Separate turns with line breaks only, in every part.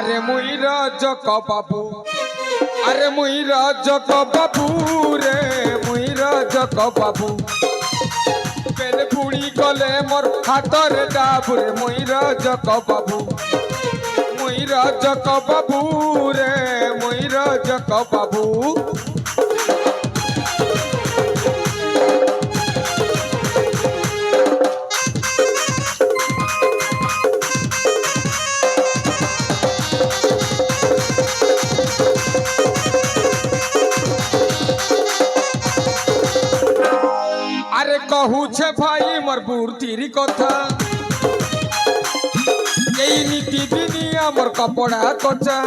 আরে মুই রজক বাবু, আরে মুই রজক বাবু রে, মুই রজক বাবু। পেলে পুড়ি গলে মোর হাতরে ডাবুরে, মুই রজক বাবু, মুই রজক বাবু রে, মুই রজক বাবু। আরে কহুছে ভাই মোর বুর্তির কথা, এই নীতি দিনি আমার কপড়া কচা।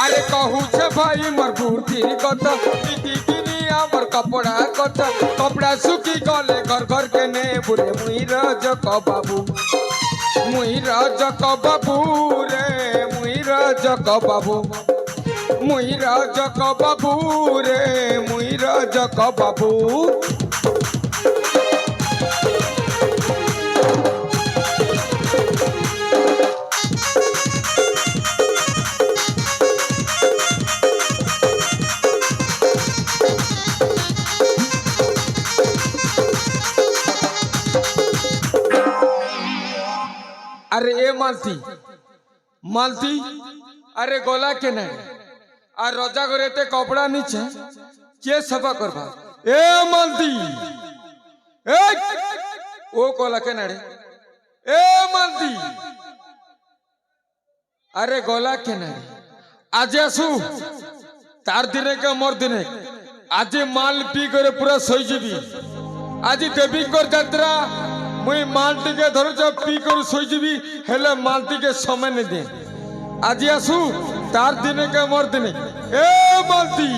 আরে কহুছে ভাই মোর বুর্তির কথা, নীতি দিনি আমার কপড়া কচা। কপড়া শুকি গলে ঘর ঘর কে নে বুড়ে, মুই রজক বাবু, মুই রজক বাবু রে, মুই রজক বাবু, মুই রজক বাবু রে, মুই রজক বাবু। আরে এ মালতি মালতি, আরে গলা কে নাই আর রজা ঘরেতে কপড়া নিচ্ছে কে সফা করবা? এ মালতি, এ ও গলা কে না রে? এ মালতি, আরে গলা কে না রে? আজ আসু তার দিনে কে মোর দিনে, আজ মাল পি করে পুরা সই যাবি। আজ দেবীঙ্কর যাত্রা, মুই মালটিকে ধরছ পি করে সই যাবি, হেলে মালটিকে সময় নে দে। আজি আসু তার দিনে কে মোর দিনে। এ মালতি,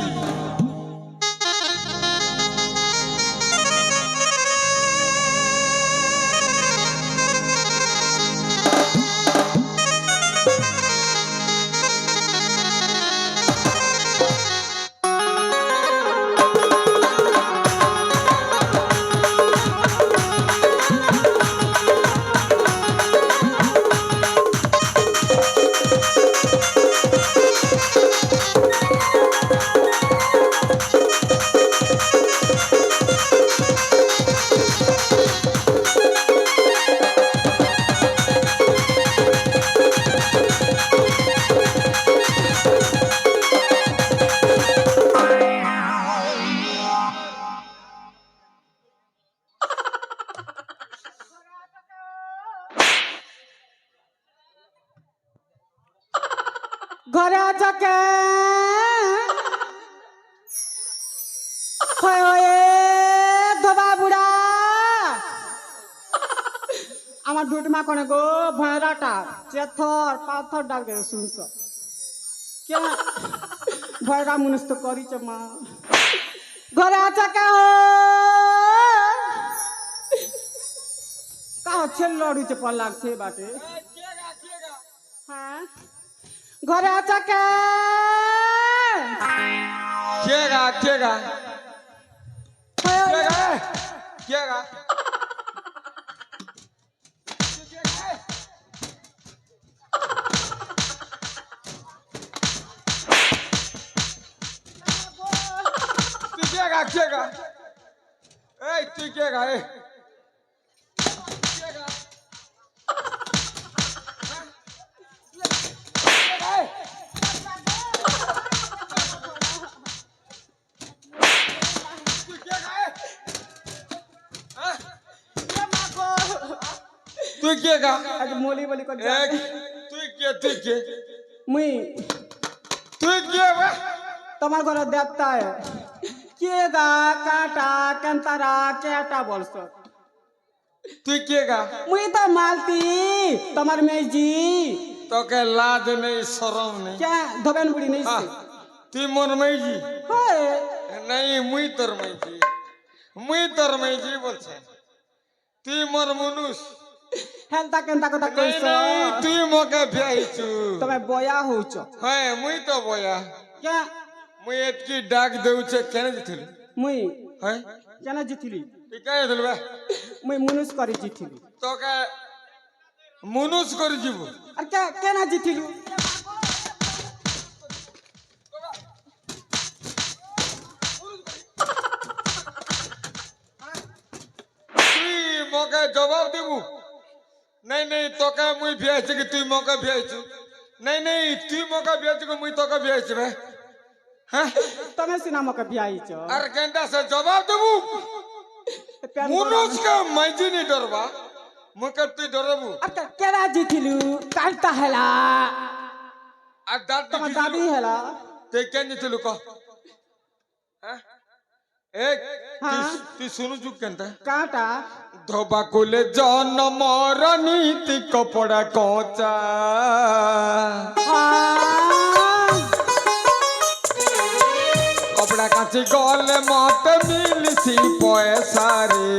ঘরে আছো কে? ধোবা বুড়া আমার দুটমা কোনে গো, ভয়রাটা চেথর পাথর ডাকে শুনছ কে? ভয়রা মুনিস তো করিছ মা। ঘরে আছো কে? কাহ ছেলে লড়ুছে পর লাগছে বাটে। হ্যাঁ ঘরে আছো কে?
কেগা কেগা কেগা কেগা? তুই কেগা কেগা? এই তুই কেগা? এ কেগা? তুই কে গা?
আজ মোলি বলি কর
তুই কে? তুই কে?
মুই
তুই কে বা?
তোমার ঘরে দেবতা কে গা? কাটা কেন্তারা কেটা বলছ?
তুই কে গা?
মুই তো মালতি তোমার মেজি।
তোকে লাজ নেই শরম নেই?
কে ধবেন বুড়ি নেই?
তুই মোর মেজি?
হয়
নাই মুই তোর মেজি, মুই তোর মেজি বলছে। তুই মোর মনুষ।
হেনতা কেনতা কথা কইছ?
তুই মকে বিয়াইছু,
তুমি বয়া হউছ।
হ্যাঁ মুই তো বয়া।
কে
মুই এতকি ডাক দেউছে কেন জিতলি?
মুই
হ্যাঁ
কেন জিতলি?
তুই কেন জিতলি?
মুই মনুষ করে জিতলি।
তোকে মনুষ করে যাব?
আর কেন জিতিলু
তুই মকে জবাব দেবু নাই নাই তোকে মুই ভিয়াইছি কি তুই মকে ভিয়াইছু নাই নাই তুই মকে ভিয়াইছু কি মুই তোকে ভিয়াইছি বে হ্যাঁ
তুমি সিনা মকে বিয়াইছ
আর কেনটা সে জবাব দেবু মনুষ্যকে মাইজি নি ডরবা মুকে তুই ডরবু
আর কেন জিতিলু কালটা হেলা
আর দাঁত
তোমার দাবি হেলা
তুই কেন জিতিলু ক হ্যাঁ এ
হ্যাঁ।
তুই শুনুছু কেনটা
কাটা
ধোবা কুলে জন্মর নীতি কপড়া কচা কপড়া কাচি গলে মতে মিলিছি পয়সা রে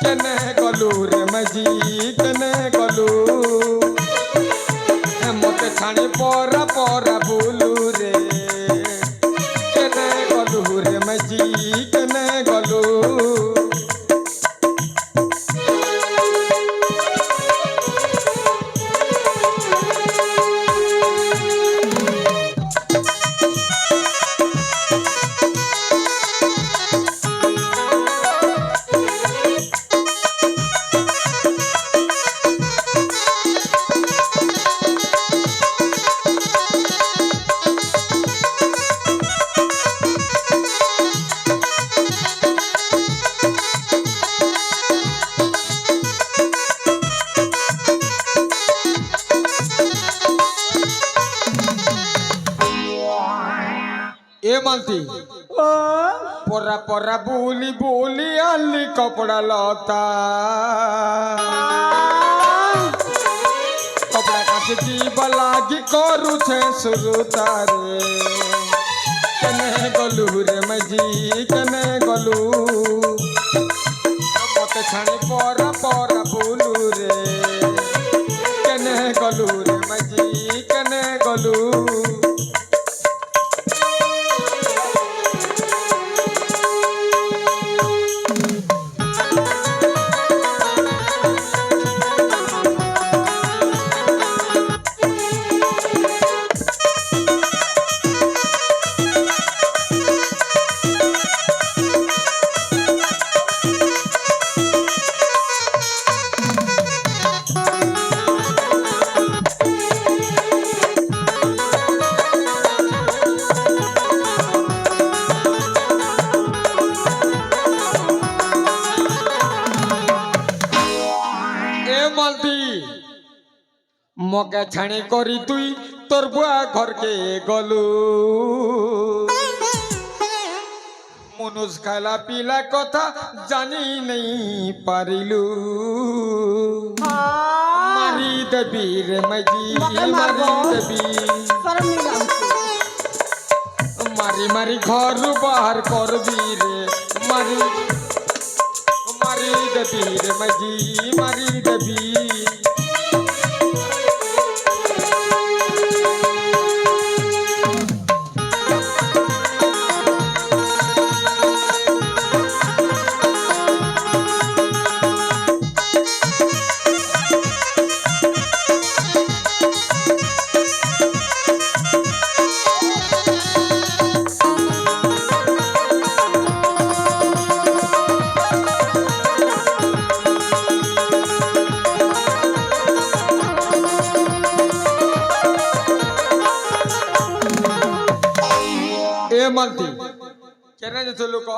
কেনে গলু রে মজি কেনে গলু মতে ছানি পরা পরা বুলু রে কেনে গলু রে মজি কেনে গলু এ মালতি
ও
পরা পরা বুলি বুলি আলি কপড়া লতা কপড়া কাছে দিব লাগি করুছে শুরু তারে কেনে গলু রে মজি কেনে গলু মতে ছানি পরা পরা বুলু রে কেনে গলু রে মজি কেনে গলু মকে ছানি করি তুই তোর বুয়া ঘরকে গলু মনুষ খাইলা পিলা কথা জানি নেই পারিলু মারি দেবী রে মজি মারি দেবী মারি মারি ঘর বাহার করবি রে মারি মারি দেবী রে মজি মারি দেবী মালতি কেন চলু ক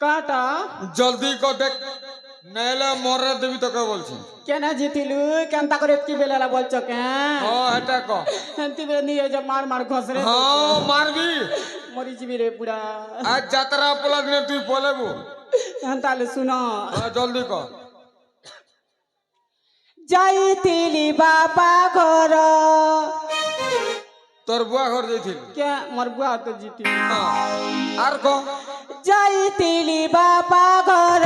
কাটা
জলদি ক দেখ নাইলে মরে দেবি তোকে বলছি
কেন জিতিলু কেনতা করে কি বেলা বলছো কেন
এটা ক
হেন্তি বে নিয়ে যে মার মার ঘসরে
হ্যাঁ মারবি
মরি যাবি রে বুড়া
আজ যাত্রা পোলা দিনে তুই পলেবু
তাহলে শুনো
জলদি ক
যাইতিলি বাবা ঘর
তোর বুয়া ঘর যাইছিল
কে মোর বুয়া তো জিতি
আর ক
যাইতিলি বাবা ঘর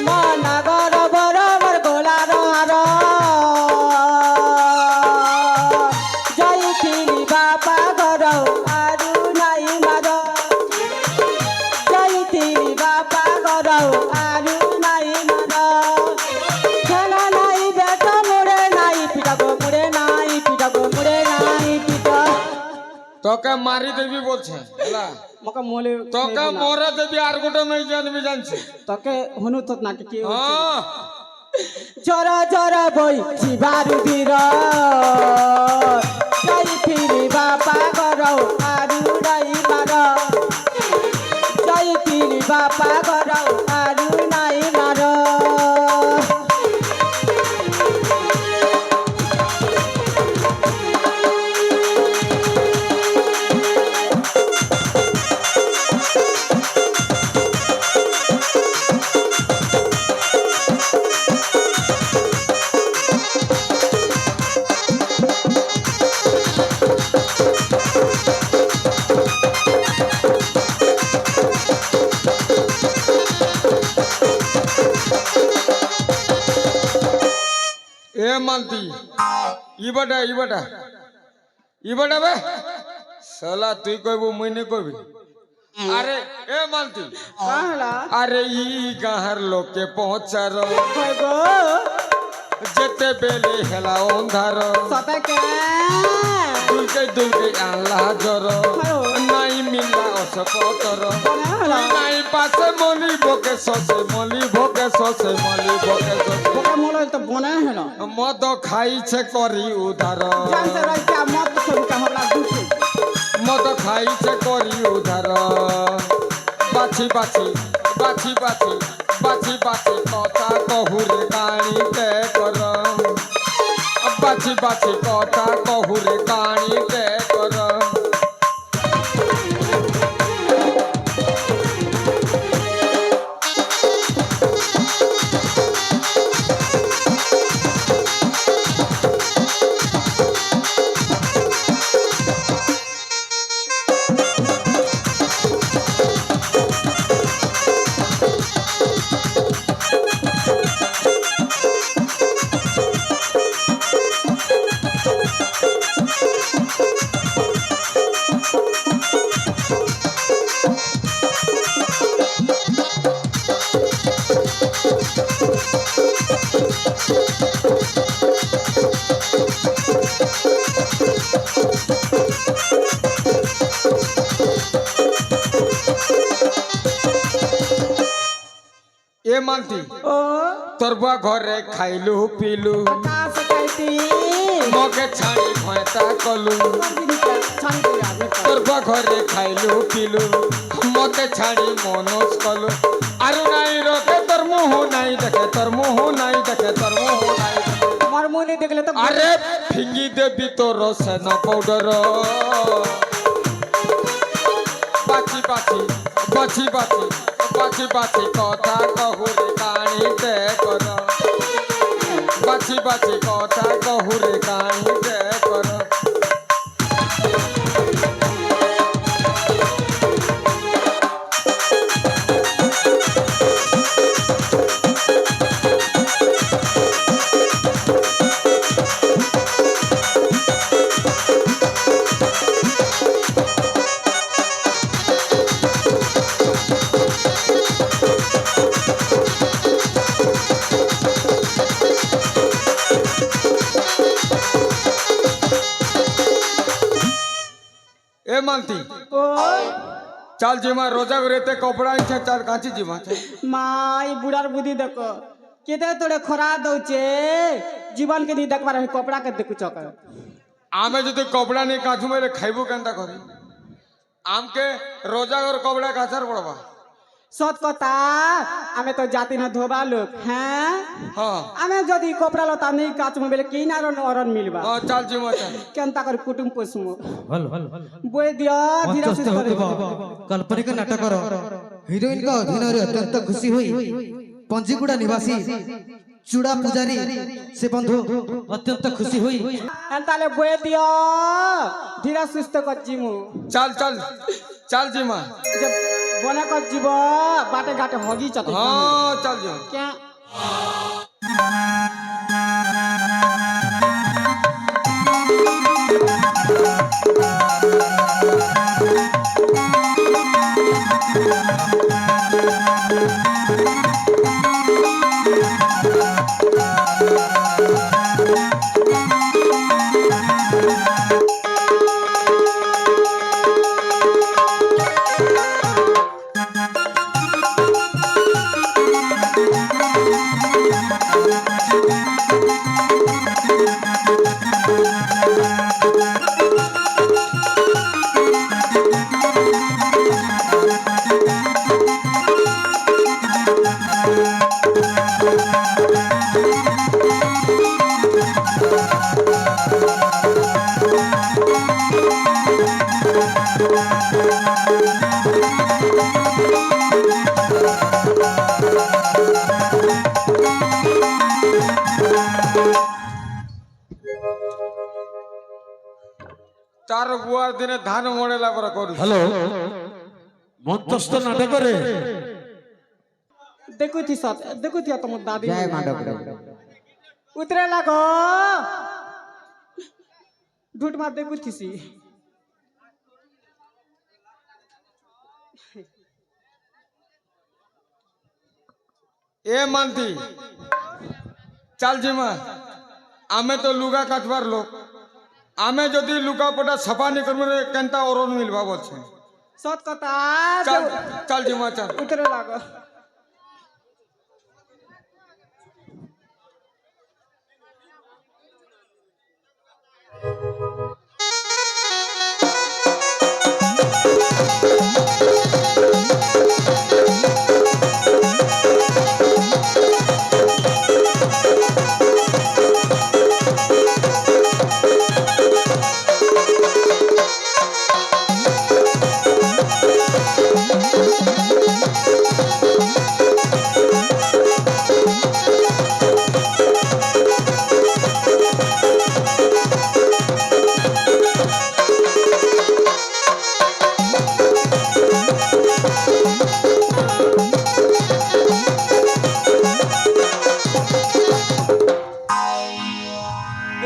মনা ঘর বড় মোর গোলার হার যাইতিলি বাবা ঘর আরু নাই মার যাইতিলি বাবা ঘর আরু নাই মার
তোকে মারি দেবি বলছে হেলা
মকে মোলে
তোকে মরে দেবি আর গোটা মেয়ে জানবি জানছি
তোকে হনু তো নাকি কি
হ্যাঁ
জরা জরা বই জিবারু বীর যাই ফিরিবা পাগর আরু নাই মার যাই ফিরিবা পাগর আরু নাই মার
এ মালতি ইবাটা ইবাটা ইবাটা বে শালা তুই কইবো মুই নে কইবি আরে এ মালতি
কাহলা
আরে ই গাহার লোকে পৌঁছার
কই গো
যেতে বেলে হেলা অন্ধার
সবে কে
দুলকে আল্লাহ জর নাই মিলা অসপতর
কাহলা
নাই পাশে মলি বকে সসে মলি বকে সসে মলি বকে সসে
ওকে মোলে তো বনে হলো
মদ খাইছে করি উধার
জানতে রাইতে মত সবকে हमरा দুটো
মদ খাইছে করি উধার বাছি বাছি বাছি বাছি বাছি বাছি কথা কহুরে কাণীতে কর বাছি বাছি কথা কহুরে কাণীতে কর এ মালতি
ও
তোর বুয়া ঘরে খাইলু পিলু
কাস খাইতি
মগে ছাড়ি ভয়তা কলু
ছানি করে আগে
তোর বুয়া ঘরে খাইলু পিলু মতে ছাড়ি মনোজ কলু আরু নাই রকে তোর মুহ নাই দেখে তোর মুহ নাই দেখে তোর মুহ নাই দেখে।
আমার মনে দেখলে তো
আরে ফিঙ্গি দেবি তোর সেন পাউডার বাছি বাছি বাছি বাছি বাছি বাছি কথা কহুরে কাণীতে কর বাছি বাছি কথা কহুরে কাণীতে কর এ মালতি
ও
চাল জিমা রোজা রেতে কপড়া ইচ্ছা চাল কাঁচি জিমা
মা এই বুড়ার বুদ্ধি দেখো কেতে তোরে খরা দউছে জীবন के नहीं देखबार है कपड़ा के देखु चक
आमे যদি কপড়া নি কাঁচু মেরে খাইবো কেনটা করি আমকে রোজা और কপড়া কাচার পড়বা
सत कथा आमे तो जाति न धोबा लोग हैं
হ্যাঁ
आमे जदी कपड़ा लता नहीं काच में बेले की नारन अरन मिलबा
হ্যাঁ চাল জিমা চাল
केनता कर कुटुम पोसमु
हल हल
बोय दिया धीरे से करे
काल्पनिक नाटकर हिरोइन का अधीन अत्यंत खुशी हुई पंजीगुड़ा निवासी चूड़ा पुजारी से बंधु अत्यंत खुशी हुई
एंताले बोय दिया धीरे सुस्त कज्जिमु
চাল চাল চাল জিমা
जब बने कज्जिब बाटे घाटे हगी चते
হ্যাঁ চাল জিমা
क्या
তার বুয়ার দিনে ধান মড়েলা পরে করু
হ্যালো মঞ্চস্থ নাটকরে
দেখুথি তোমার দাদি
জয় মা ডকরে
উতরে লাগো ঢুট মার দেখুথিসি
এ মানতি চাল জিমা আমি তো লুগা কাটবার লোক আমি যদি লুকা পটা সফা নি করবো কেনতা ওরন মিলবা বলছে
সৎ কথা
চাল চাল জিমা চাল
উতরে লাগো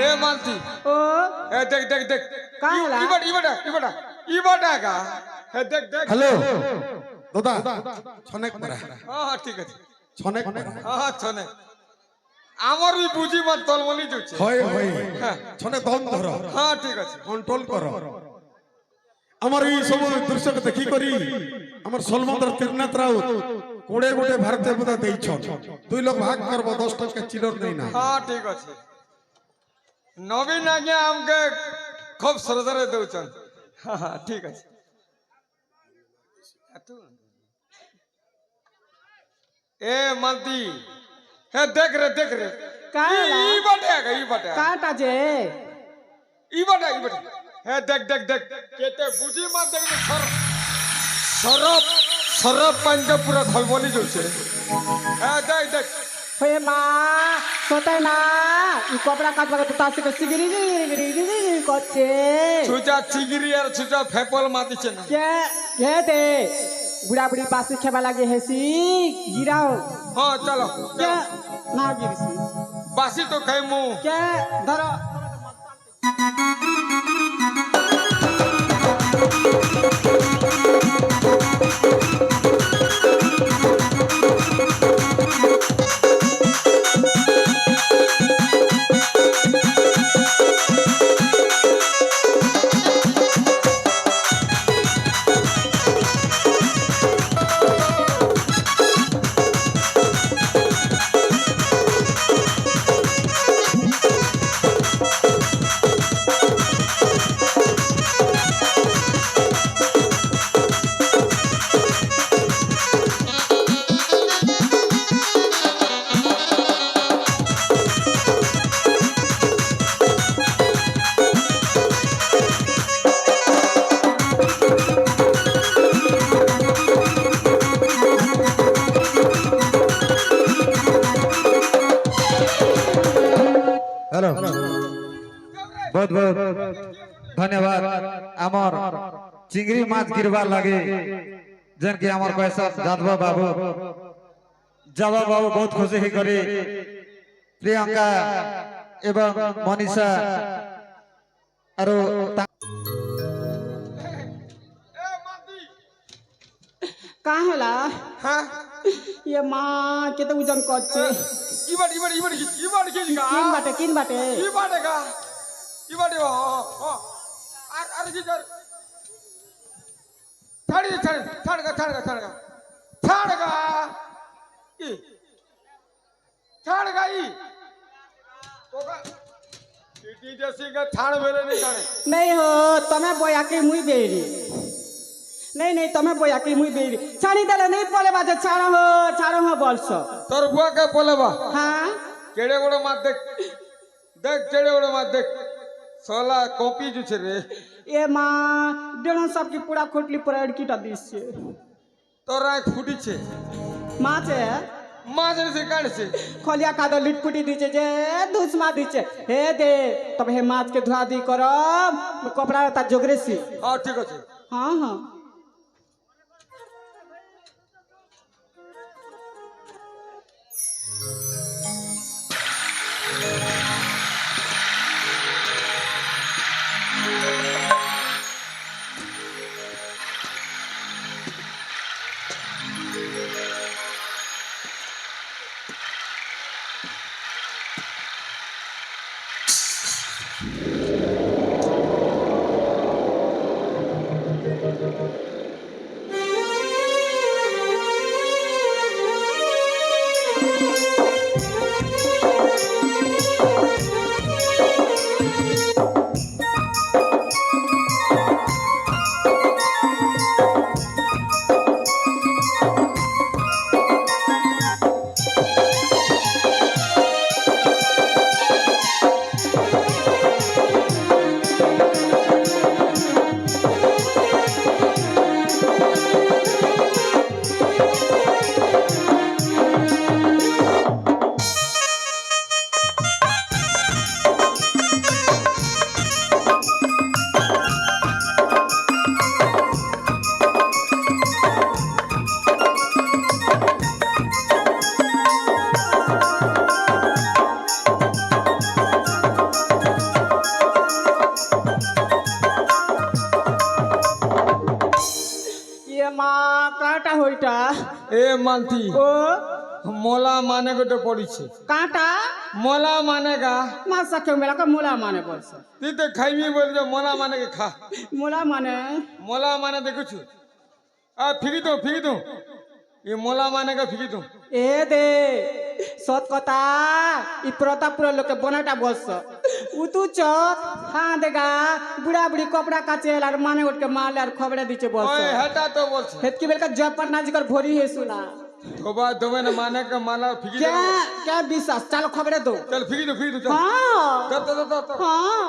এ মানতি
ও
এ দেখ দেখ দেখ
কায় হলা?
ইবাটা গা হে দেখ দেখ
হ্যালো দাদা ছনেক পড়া
হ্যাঁ ঠিক আছে
ছনেক পড়া
হ্যাঁ ছনে আমার ওই বুঝি মার তলমলি যাচ্ছে
হয় হয়
হ্যাঁ
ছনে দম ধর
হ্যাঁ ঠিক আছে
কন্ট্রোল কর আমার এই সব দৃশ্যকে দেখি করি আমার সলমন্দর ত্রিনাথ রাউত কোড়ে গোটে ভারতীয় পদা দেইছ 2 লোক ভাগ করব 10 টাকা চিলর দেই না
হ্যাঁ ঠিক আছে নবীন আজ্ঞা আমাকে খুব শ্রদ্ধারে দেউছন হ্যাঁ হ্যাঁ ঠিক আছে এ মালতি হে দেখ রে
কায় হলা?
ইবাটা
কাটা যে
ইবাটা হে দেখ কেতে বুঝি মার দেখ সরব পাঞ্জা পুরা ধলবলি যাচ্ছে হ্যাঁ দেখ
হয়ে মা সোতাই না ই কপড়া কাটবা তো তাসে সিগিরি গিরি করছে
ছুচা চিগিরি আর ছুচা ফেপল মাতিছে না
কে দে বুড়া বুড়ি পাশে খেবা লাগে হেসি গিরাও
হ্যাঁ চলো
কে না গিরিছি
বাসি তো খাইমু
কে ধরো
हेलो बहुत बहुत धन्यवाद आमर चिंगरी माछ गिरबार लगे जन के आमर पैसा जादवा बाबू बहुत खुशी ही करे प्रियंका एवं मनीषा आरो
का होला
হ্যাঁ
ये माँ के तो उजन करছে
ইবাট কি গা
किन बाटे
ইবাটে গা ইবাটে আর কি কর ছাড় গা ই ওকা टीटी जैसी का छाड़ मेरे नहीं छाड़े
नहीं हो तमें बोया के मुई बेरी नहीं तमें बोया के मुई बेरी छाड़ी देले नहीं बोले बाजे छाड़ो हो बोलसो
तोर बुआ के बोले बा
हाँ
केड़े गोड़े मात देख केड़े गोड़े मात देख सोला कॉपी जो छे रे
ए माँ डेढ़ सब की पूरा खोटली पूरा अड़की टा दिस छे
तोर आँख फूटी छे
माँ छे
মাছ এনেছে কাটছে
খলিয়া কাদো লিটপুটি দিচ্ছে যে দুসমা দিচ্ছে হে দে তবে হে মাছকে ধোয়া দি কর কপড়া তার জগরেছি
হ্যাঁ ঠিক আছে
হ্যাঁ হ্যাঁ ये माँ काटा होइटा
এ মালতি
ओ
মোলা মানে গোটে পড়িছে
काटा
মোলা মানে গা
मासा क्यों मेरा का मुला माने बोल से
তুই তো খাইবি বলে যে মোলা মানে কে খা
मुला माने
মোলা মানে দেখুছু ফিকি দো ये मोला माने का फिकी दो
ए दे सत कथा इ प्रतापपुर लोक बनाटा बस उतु च हां देगा बुढ़ा बुढ़ी कपड़ा काचे लार माने उठ के मारले और खबरे दीचे बस
ओए हटा तो बोल
हेतकी बेल का जब पटना जी कर भोरी है सुना
धोबा धोबे न माने का माला फिकी दो
क्या क्या विश्वास चलो खबरे दो
चल फिकी दो चल
हां
तो
हां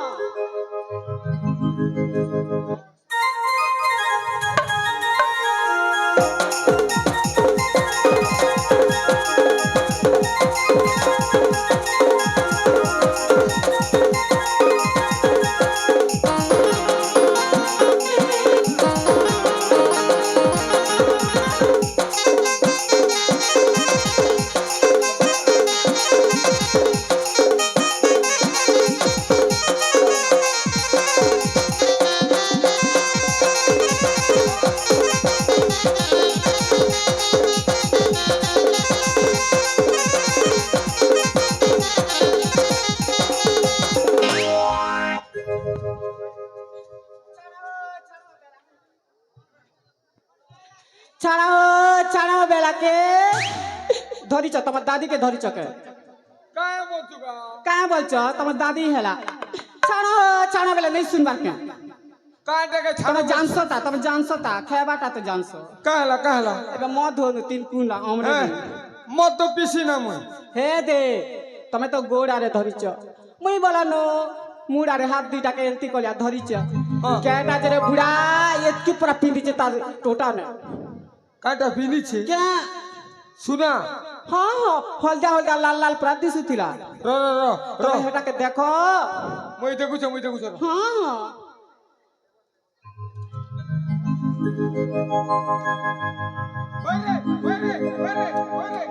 छाड़ाओ बेला के धरी छ तमर दादी के धरी छ के
काय बोलचुगा
काय बोल छ तमर दादी हेला छाड़ाओ बेला नहीं सुनबार के
काय देखे
तम जानसो ता खेबाटा तो जानसो
कहला
एबे मध हो तीन कुला हमरे
मत तो पिसी ना मुई
हे दे तमे तो गोड़ारे धरी छ मुई बोलानो मुड़ारे हाथ दुईटा के एंती कलिया धरी छ केटा जरे बुढ़ा एतकी पूरा पिंडी छ ता टोटा ने
काटा पिनी छे
क्या
सुना
हाँ हाँ हल्दा लाल लाल पूरा दिसुथिला
रो
हेटा के देखो
मुई देखु छ
हाँ हाँ
ओरे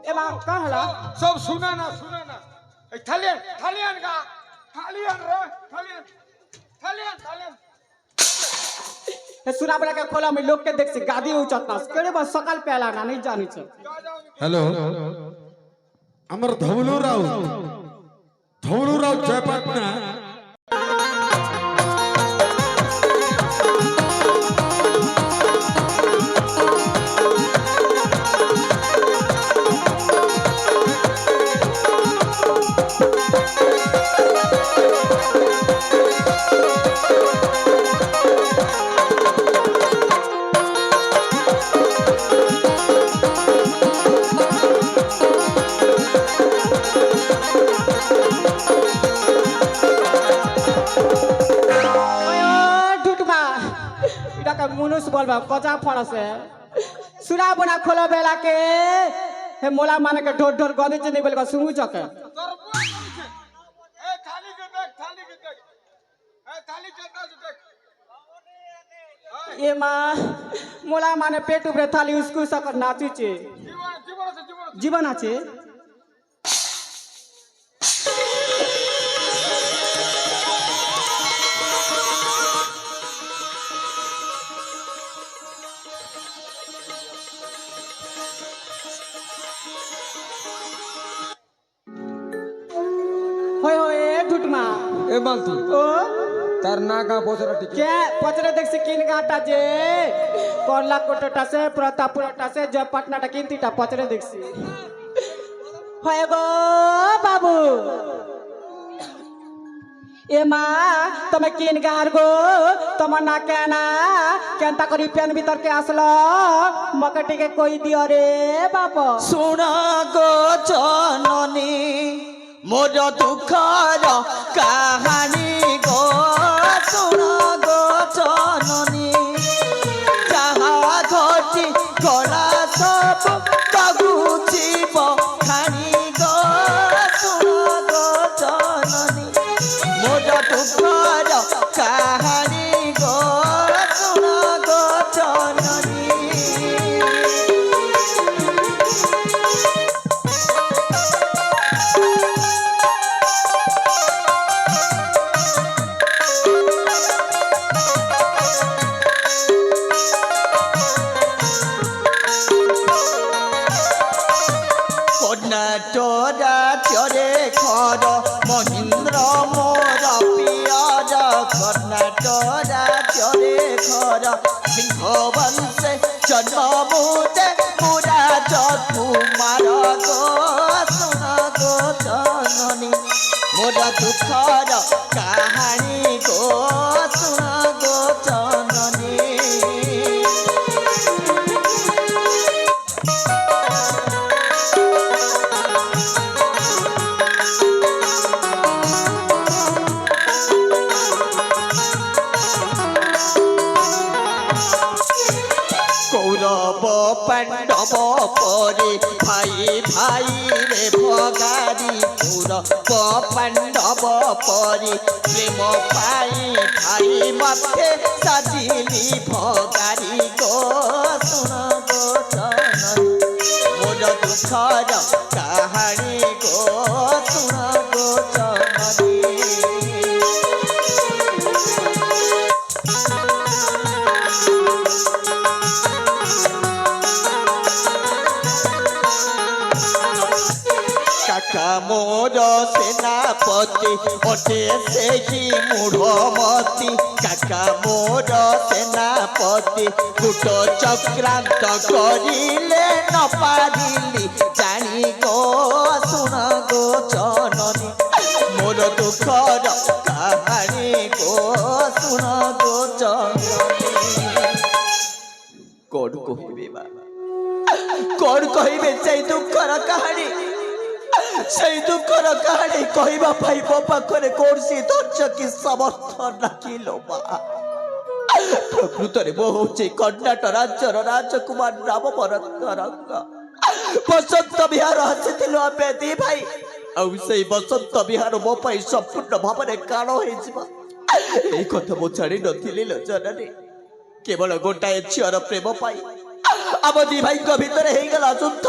ए बा का हला
सब सुना ना थालियन का थालियन
ए सुना बड़ा के खोला में लोग के देख से गादी उचत ना केड़े बस सकाल पहला ना नहीं जानी छ
हेलो अमर धवलू राव जयपाटना
मुनुस बोलबा कचा फड़से सुरा बना खोला बेला के हे मोला माने के ढोर ढोर गदे चे नहीं बोल का सुंगु चके
তোর বুয়া করেছে এ থালি কে দেখ এ থালি কে দেখ
ये माँ मोला माने पेट उबरे थाली उसको सकर नाची चे जीवन আছে होय होय ढुटमा
এ মালতি
ओ
তার না গা বছর ঠিক
क्या पचरे देख से किन गाटा जे कोरला कोटटा से प्रतापपुरटा से जब पटना टा किन तीटा पचरे देख से होय गो बाबू ए माँ तमे किन गार गो तम ना केना केनता करी पेन भीतर के आसलो मकटी के कोई दियो रे बाप
ଶୁଣ ଗୋ ଜନନୀ ମୋର ଦୁଃଖର କାହାଣୀ ଗୋ ଶୁଣ ଗୋ ଜନନୀ ଯାହା ଘଟି ଗଲା ସବୁ କହୁଥିବ ଖାଣି ଗୋ ଶୁଣ ଗୋ ଜନନୀ ମୋର ଦୁଃଖର କାହାଣୀ ଗୋ ଶୁଣ ଗୋ ଜନନୀ রাজ্যরে ঘর মহেন্দ্র মোর পিয়র কর্ণাটক রাজ্যরে ঘর সিংহ বংশে জন্মভূতে পুরা কুমার গো শুণ গো জননী মোর দুঃখর কাহাণী গো শুণ গো জননী কৌরব পাণ্ডব পরে ভাই ভাই রে ভগারি কৌরব পাণ্ডব পরে প্রেম পাই ভাই মধ্যে সাজিলি ভগারি গো শুণ গো জননী মোর দুঃখর কাহাণী গো শুণ গো জননী কাকা মোর সেনাপতি ওঠে সেই মূঢ়মতি কাকা মোর সেনাপতি কুট চক্রান্ত করিলে ন পারিলি জানি গো শুণ গো জননী মোর দুঃখর কাহাণী গো শুণ গো জননী কোন কহিবে বাবা কোন কহিবে সেই দুঃখর কাহাণী সেই দুঃখর কাহাণী কহিবা পাই ମୋ ପାଖରେ କୌଣସି ଧୈର୍ଯ୍ୟ କି ସାମର୍ଥ୍ୟ ନାଖିଲୋ ମା ପ୍ରକୃତରେ ମୁଁ ହଉଛି କର୍ଣ୍ଣାଟକ ରାଜ୍ୟର ରାଜକୁମାର ରାମଭରତ ରଙ୍ଗ ବସନ୍ତ ବିହାର ଆସିଥିଲୁ ଆମେ ଦି ଭାଇ ଆଉ ସେଇ ବସନ୍ତ ବିହାର ମୋ ପାଇଁ ସମ୍ପୂର୍ଣ୍ଣ ଭାବରେ କାଣ ହେଇଯିବ ଏଇ କଥା ମୁଁ ଜାଣିନଥିଲି ଲୋ ଜନନୀ କେବଳ ଗୋଟାଏ ଝିଅର ପ୍ରେମ ପାଇଁ ଆମ ଦି ଭାଇଙ୍କ ଭିତରେ ହେଇଗଲା ଯୁଦ୍ଧ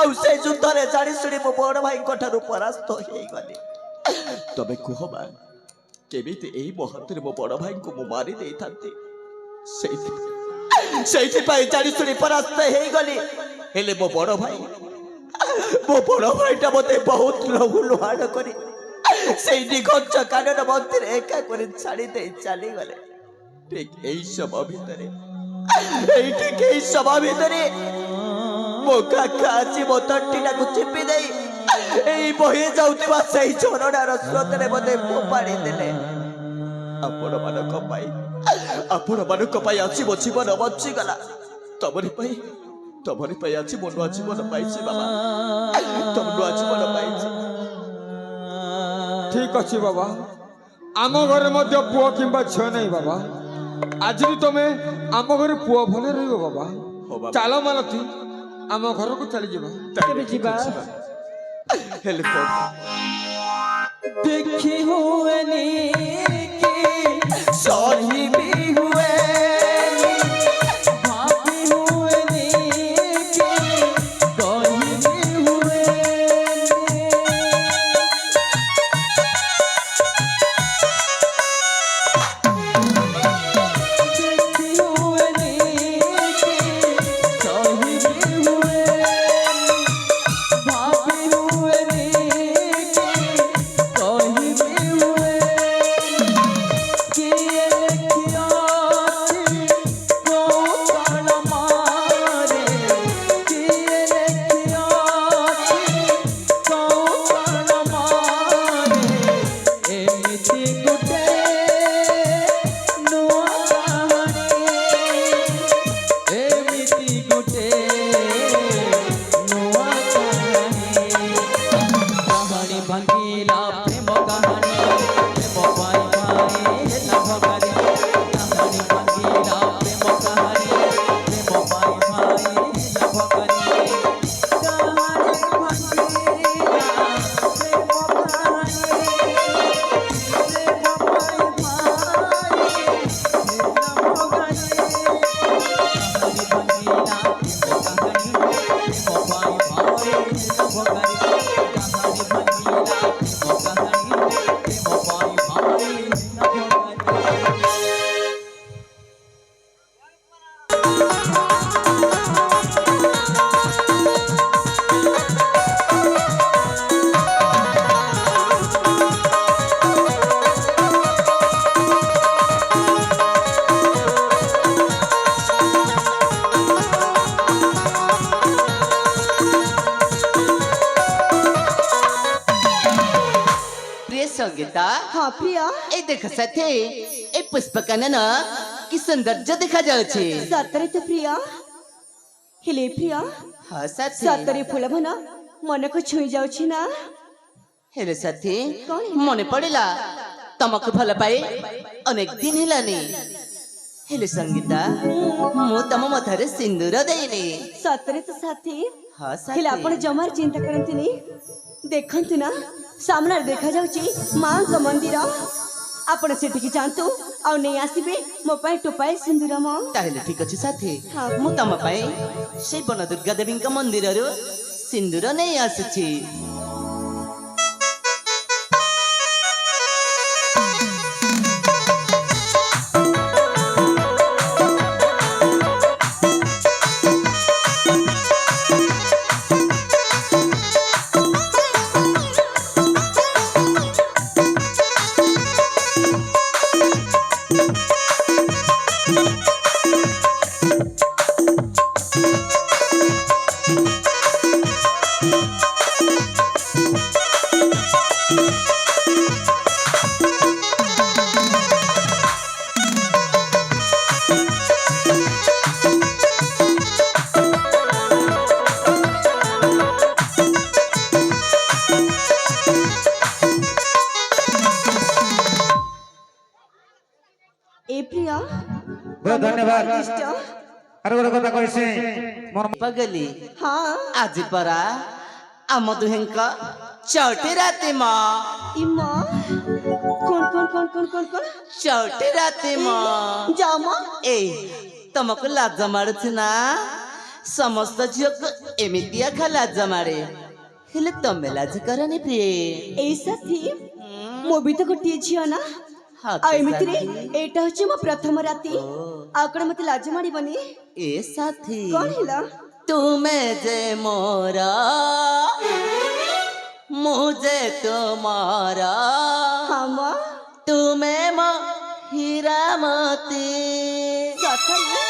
ଆଉ ସେଇ ଯୁଦ୍ଧରେ ଜାଣି ଶୁଣି ମୋ ବଡ଼ ଭାଇଙ୍କ ଠାରୁ ପରାସ୍ତ ହେଇଗଲି ତମେ କୁହ ମା କେମିତି ଏଇ ମୁହୂର୍ତ୍ତରେ ମୋ ବଡ଼ ଭାଇଙ୍କୁ ମୁଁ ମାରି ଦେଇଥାନ୍ତି ସେଇଥିପାଇଁ ଜାଣି ଶୁଣି ପରାସ୍ତ ହେଇଗଲି ହେଲେ ମୋ ବଡ଼ ଭାଇଟା ମୋତେ ବହୁତ ଲହୁଲୁହାଣ କରି ସେଇ ନିଘଞ୍ଚ କାନନ ମଧ୍ୟରେ ଏକା କରି ଛାଡ଼ି ଦେଇ ଚାଲିଗଲେ ଠିକ୍ ଏଇ ସମୟ ଭିତରେ ମୋ କାକା ଆଜି ମୋ ତଣ୍ଟିଟାକୁ ଚିପି ଦେଇ ଏଇ ବହି ଯାଉଥିବା ସେଇ ଝରଣାର ସ୍ରୋତରେ ମୋତେ ଫୋପାଡ଼ି ଦେଲେ ଆପଣମାନଙ୍କ ପାଇଁ ଆଜି ମୋ ଜୀବନ ବଞ୍ଚିଗଲା ତମରି ପାଇଁ ଆଜି ମୋ ନୂଆ ଜୀବନ ପାଇଛି ବାବା ତମ ନୂଆ ଜୀବନ ପାଇଛି
ঠিক ଅଛି ବାବା ଆମ ଘରେ ମଧ୍ୟ ପୁଅ କିମ୍ବା ଝିଅ ନାହିଁ ବାବା ଆଜି ବି ତମେ ଆମ ଘରେ ପୁଅ ଭଲ ରହିବ ବାବା ଚାଲ ମାଲତୀ ଆମ ଘରକୁ ଚାଲିଯିବା।
କେବେ ଯିବା?
ହେଲେ
देखी हुए कि
ସହି ବି ହୁଏ
भाभी हुए कि कहीं भी हुए देखी हुए कि कहीं भी हुए भाभी हुए कि कहीं भी हुए भंगीला प्रेम कहानी प्रेम भाई भाई लव करी कहानी भंगीला प्रेम कहानी प्रेम भाई भाई लव करी कहानी भंगीला प्रेम कहानी प्रेम भाई भाई लव करी कहानी भंगीला प्रेम कहानी प्रेम भाई भाई लव करी
संगीता
हाँ प्रिया
ए देख साथे ए पुष्पक ना कि सौंदर्य देखा जाउछे
सतरे तो प्रिया हेले प्रिया
हाँ साथे
सतरे फूल भना मन को छुई जाउछि ना
हेले साथे
कौन है?
मने पड़ेला तमको भल पाए अनेक दिन हेलानी हेले संगीता मु तम मथरे सिंदूर देइनी
सतरे तो साथी
हाँ
हेले
साथे
आपण जमार चिंता करंतुनी देखंतु ना सामने देखा जाउछि मां का मंदिर आपण सेठी जानतु आ नहीं आसीबे मो पाए टोपाए सिंदूर म
ताहेले ठीक अछि साथे
हाँ।
मु तम पाए से बन दुर्गा देवी का मंदिर रो सिंदूर नहीं आसछि
ए प्रिया
बहुत धन्यवाद
इष्ट
अरे गोटे कथा कहसे मोर
पगली
हाँ
आज परा आम दुहेंका चौटी राति माँ
इम्मा कौन कौन कौन कौन कौन कौन
चौटी राति माँ
जामा
ए तुमको लाज मारुछि ना समस्त झियो को एमितिया खा लाज मारे हेले तमे लाज करनी प्रिय
ए साथी मो भी तो गोटे झियो ना
हाँ
आ एमितिरे एटा होछि मो प्रथम राति आ कण मते लाज मारिबनी
ए साथी
कौन हिला
तुमे जे मोरा मुझे तुम्हारा
हम
तुम्हें मो हीरा मोती
सतरे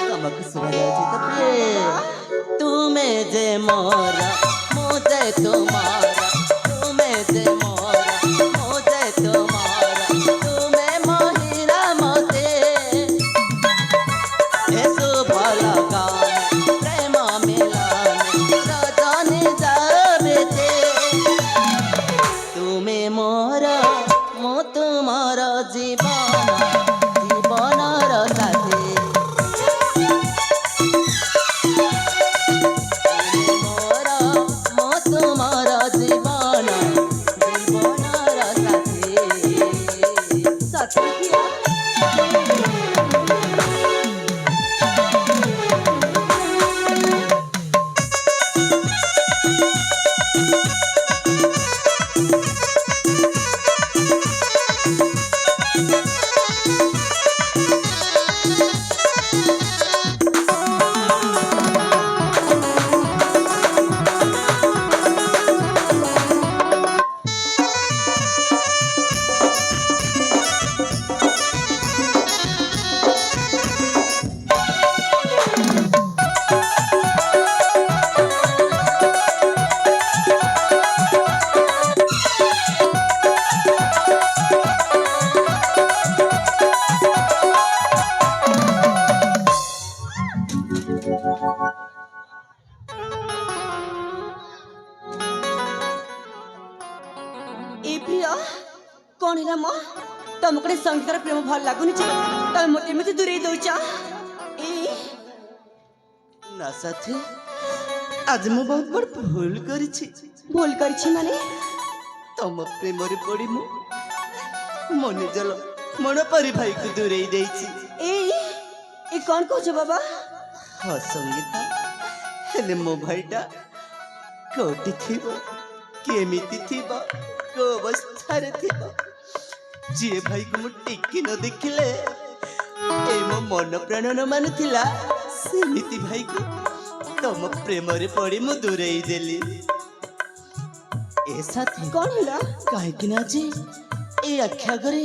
तमक सुना जाउछि त प्रिय तुम्हें जे मोरा मुझे तुम्हारा तुम्हें जे मोरा मुझे तुम्हारा तुम्हें मो हीरा मोती एसो भला गान प्रेम मिलान रजनी जाबेते तुम्हें मोरा मो तुम्हारा जीवन जीवन र साथी
ପ୍ରିୟ କଣ ହେଲା ମ ତମକୁ ଗୋଟେ ସଙ୍ଗୀତର ପ୍ରେମ ଭଲ ଲାଗୁନି ଯେ ତମେ ମତେ ଏମିତି ଦୂରେଇ ଦଉଛ
ନା ସାଥୀ ଆଜି ମୁଁ ବହୁତ ବଡ଼ ଭୁଲ କରିଛି
ମାନେ
ତମ ପ୍ରେମରେ ପଡ଼ି ମୁଁ ମୋ ନିଜର ମନ ପରି ଭାଇକୁ ଦୂରେଇ ଦେଇଛି।
ଏ କଣ କହୁଛ ବାବା?
ହଁ ସଙ୍ଗୀତା, ହେଲେ ମୋ ଭାଇଟା କୋଉଠି ଥିବ, କେମିତି ଥିବ, କୋଉ ଅବସ୍ଥାରେ ଥିବ, ଯିଏ ଭାଇକୁ ମୁଁ ଟିକେ ନ ଦେଖିଲେ ଏ ମୋ ମନ ପ୍ରାଣ ନ ମାନୁଥିଲା, ସେମିତି ଭାଇକୁ ତମ ପ୍ରେମରେ ପଡ଼ି ମୁଁ ଦୂରେଇ ଦେଲି। ଏ ସାଥୀ
କଣ ହେଲା?
କାହିଁକି ନା ଆଜି ଏ ଆଖି ଆଗରେ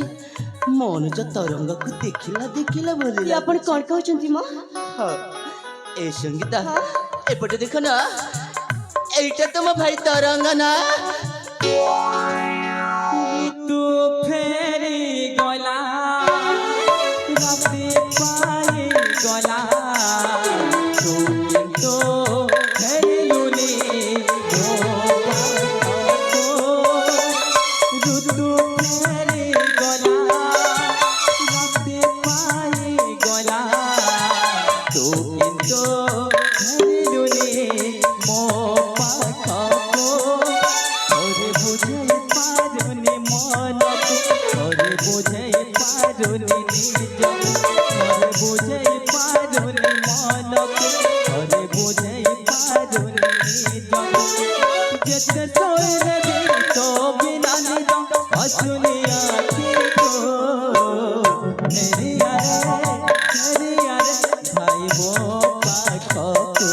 ମନୋଜ ତରଙ୍ଗକୁ ଦେଖିଲା ବୋଲି
ଆପଣ କଣ କହୁଛନ୍ତି ମ?
ହଁ ଏ ସଙ୍ଗୀତା ଏପଟେ ଦେଖ ନା, এইটা তোমার ভাই তরঙ্গ না?
तू फेरी गला राते पाए गला तू तो फेरुनी तू फेरी गला राते पाए गला तू तो फेरुनी मो पाखको ओरे बुझे पारुनी मनकु ओरे बुझे पारुनी निजकु ओरे बुझे पारुनी मनकु ओरे बुझे पारुनी निजकु जेते सोरे भी तो बिना निज असुनी आखी को मेरी यारे भाई वो पाखको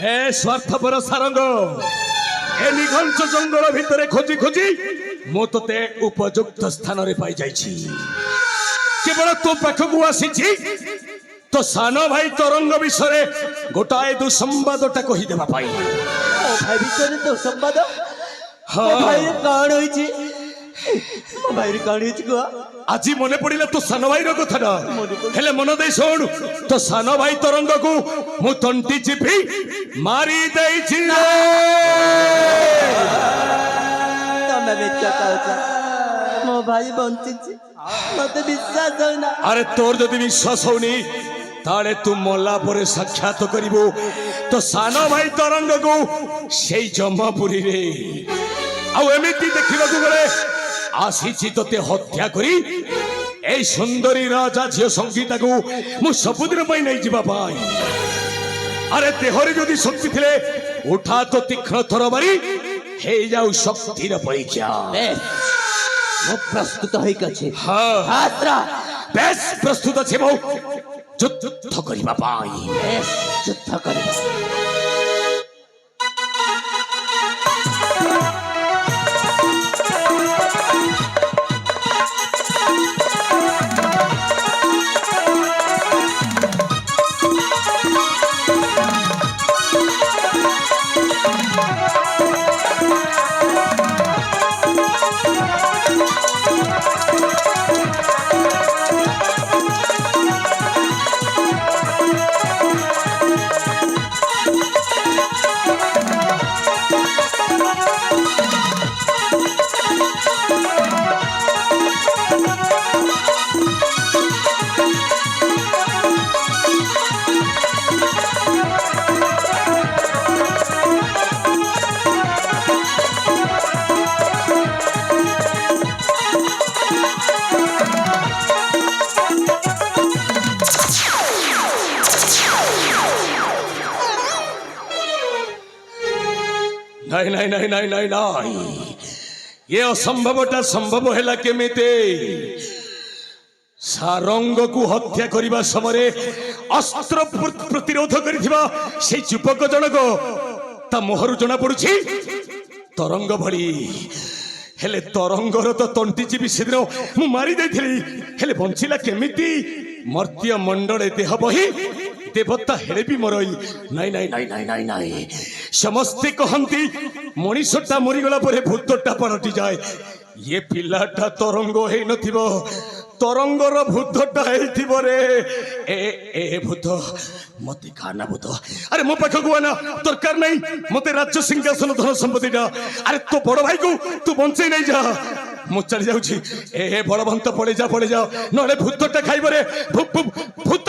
ए स्वार्थपर सारंग ए निघंच जंगल भितरे खोजी खोजी मु तोते उपयुक्त स्थान रे पाई जाइछि। केवल तो पाखकु आसीछि तो सान भाई तरंग विषय गोटाए दुसंवादटा कहि देबा पाई।
ओ भाई विषय तो संवाद
हाँ
भाई कौन होइछि? ମୋ ଭାଇର କଣ ହେଇଛି କୁହ?
ଆଜି ମନେ ପଡିଲା ତୋ ସାନ ଭାଇର କଥାଟା, ହେଲେ ମନ ଦେଇ ଶୁଣ, ତୋ ସାନ ଭାଇ ତରଙ୍ଗକୁ ମୁଁ ତଣ୍ଟି ଚିପି ମାରି ଦେଇଛି।
ତମେ ମିଛ କହୁଛ, ମୋ ଭାଇ ବଞ୍ଚିଛି, ମତେ ବିଶ୍ୱାସ ହଉନା।
ଆରେ ତୋର ଯଦି ବିଶ୍ୱାସ ହଉନି ତାହେଲେ ତୁ ମଲା ପରେ ସାକ୍ଷାତ କରିବୁ ତୋ ସାନ ଭାଇ ତରଙ୍ଗକୁ ସେଇ ଜମାପୁରୀରେ। ଆଉ ଏମିତି ଦେଖିବାକୁ ଗଲେ ଆସିଛି ତୋତେ ହତ୍ୟା କରି এই সুন্দরী রাজা ঝিও সঙ্গীতাকু মু ସବୁଦିନ ପାଇଁ ନେଇ ଯିବା ପାଇଁ। আরে দেহরে যদি শক্তি থিলে উঠা তো তীক্ষ্ণ তরবারি হেই যাও শক্তির পরীক্ষা।
ମୁଁ ପ୍ରସ୍ତୁତ ହୋଇଛି।
হ্যাঁ
ହାତରା
বেশ প্রস্তুত আছে বউ যুদ্ধ করিবা পাই।
ଯୁଦ୍ଧ କରିବା।
ନାଇଁ ନାଇଁ ନାଇଁ ନାଇଁ ନାଇଁ ନାଇଁ ଏ ଅସମ୍ଭବଟା ସମ୍ଭବ ହେଲା କେମିତି? ସାରଙ୍ଗକୁ ହତ୍ୟା କରିବା ସମୟରେ ଅସ୍ତ୍ର ପ୍ରତିରୋଧ କରିଥିବା ସେଇ ଯୁବକ ଜଣକ ତା ମୁହଁରୁ ଜଣା ପଡୁଛି ତରଙ୍ଗ ଭଳି। ହେଲେ ତରଙ୍ଗର ତ ତଣ୍ଟି ଚିପି ସେଦିନ ମୁଁ ମାରି ଦେଇଥିଲି, ହେଲେ ବଞ୍ଚିଲା କେମିତି? ମର୍ତ୍ତ୍ୟ ମଣ୍ଡଳେ ଦେହ ବହି ଦେବତା ହେଲେ ବି ମରଇ। ନାଇଁ ନାଇଁ ନାଇଁ ନାଇଁ ନାଇଁ ନାଇଁ ସମସ୍ତେ କହନ୍ତି ମଣିଷଟା ମରିଗଲା ପରେ ଭୂତଟା ପାଲଟି ଯାଏ। ଏ ପିଲାଟା ତରଙ୍ଗ ହେଇନଥିବ, ତରଙ୍ଗର ଭୂତଟା ହେଇଥିବ ରେ। ଏ ଭୂତ ମତେ ଖାନା ଭୂତ। ଆରେ ମୋ ପାଖକୁ ଆନା, ଦରକାର ନାହିଁ ମତେ ରାଜ୍ୟ ସିଂହାସନ ଧନ ସମ୍ପତ୍ତିଟା। ଆରେ ତୋ ବଡ ଭାଇକୁ ତୁ ବଞ୍ଚେଇ ନେଇ ଯା, ମୁଁ ଚାଲି ଯାଉଛି। ବଳବନ୍ତ ପଳେଇ ଯା ନହେଲେ ଭୂତଟା ଖାଇବରେ ଭୂତ।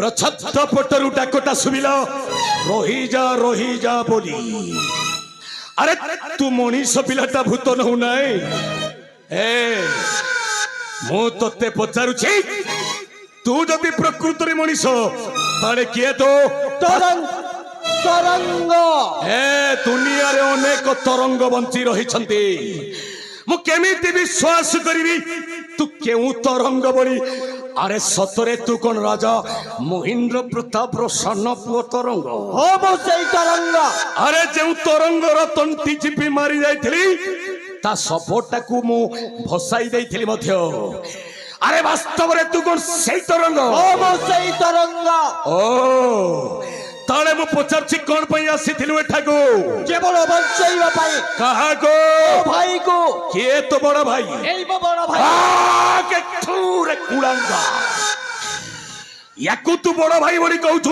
ପ୍ରଚ୍ଛଦ ପଟରୁ ଡାକଟା ଶୁଭିଲା, ରହିଯା ବୋଲି। ଆରେ ତୁ ମଣିଷ ପିଲାଟା ଭୂତ ନହୁ ନାଇଁ। ମୁଁ ତତେ ପଚାରୁଛି, ତୁ ଯଦି ପ୍ରକୃତରେ ମଣିଷ ତାହେଲେ କିଏ ତୋ
ତରଙ୍ଗ?
ଦୁନିଆରେ ଅନେକ ତରଙ୍ଗ ବଞ୍ଚି ରହିଛନ୍ତି, ମୁଁ କେମିତି ବିଶ୍ୱାସ କରିବି ତୁ କେଉଁ ତରଙ୍ଗ ବୋଲି? ଆରେ ସତରେ ତୁ କଣ ରାଜା ମହେନ୍ଦ୍ର ପ୍ରତାପର ସାନ ପୁଅ ତରଙ୍ଗ?
ହଁ ମୁଁ ସେଇ ତରଙ୍ଗ।
ଆରେ ଯେଉଁ ତରଙ୍ଗର ତଣ୍ଟି ଚିପି ମାରି ଯାଇଥିଲି ତା ଶବଟାକୁ ମୁଁ ଭସାଇ ଦେଇଥିଲି ମଧ୍ୟ। ଆରେ ବାସ୍ତବରେ ତୁ କଣ ସେଇ ତରଙ୍ଗ?
ହଁ ମୁଁ ସେଇ ତରଙ୍ଗ।
ତାହେଲେ ମୁଁ ପଚାରୁଛି କଣ ପାଇଁ ଆସିଥିଲୁ ଏଠାକୁ?
କେବଳ ବଞ୍ଚେଇବା ପାଇଁ।
କାହାକୁ?
ଭାଇକୁ।
କିଏ ତ ବଡ ଭାଇ?
ଏଇ ମୋ ବଡ ଭାଇ।
ୟାକୁ ତୁ ବଡ ଭାଇ ବୋଲି କହୁଛୁ?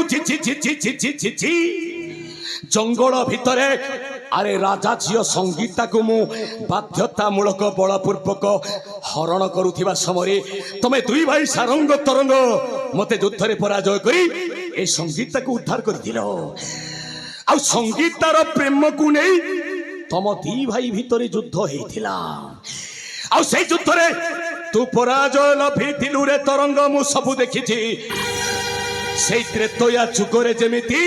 ଜଙ୍ଗଲ ଭିତରେ ଆରେ ରାଜା ଝିଅ ସଙ୍ଗୀତାକୁ ମୁଁ ବାଧ୍ୟତାମୂଳକ ବଳପୂର୍ବକ ହରଣ କରୁଥିବା ସମୟରେ ତମେ ଦୁଇ ଭାଇ ସାରଙ୍ଗ ତରଙ୍ଗ ମତେ ଯୁଦ୍ଧରେ ପରାଜୟ କରି ଏ ସଙ୍ଗୀତାକୁ ଉଦ୍ଧାର କରିଥିଲ। ଆଉ ସଙ୍ଗୀତାର ପ୍ରେମକୁ ନେଇ ତମ ଦି ଭାଇ ଭିତରେ ଯୁଦ୍ଧ ହେଇଥିଲା। ଆଉ ସେଇ ଯୁଦ୍ଧରେ ତୁ ପରାଜୟ ଲଭିଥିଲୁ ରେ ତରଙ୍ଗ, ମୁଁ ସବୁ ଦେଖିଛି। ସେଇ ତ୍ରେତୟା ଯୁଗରେ ଯେମିତି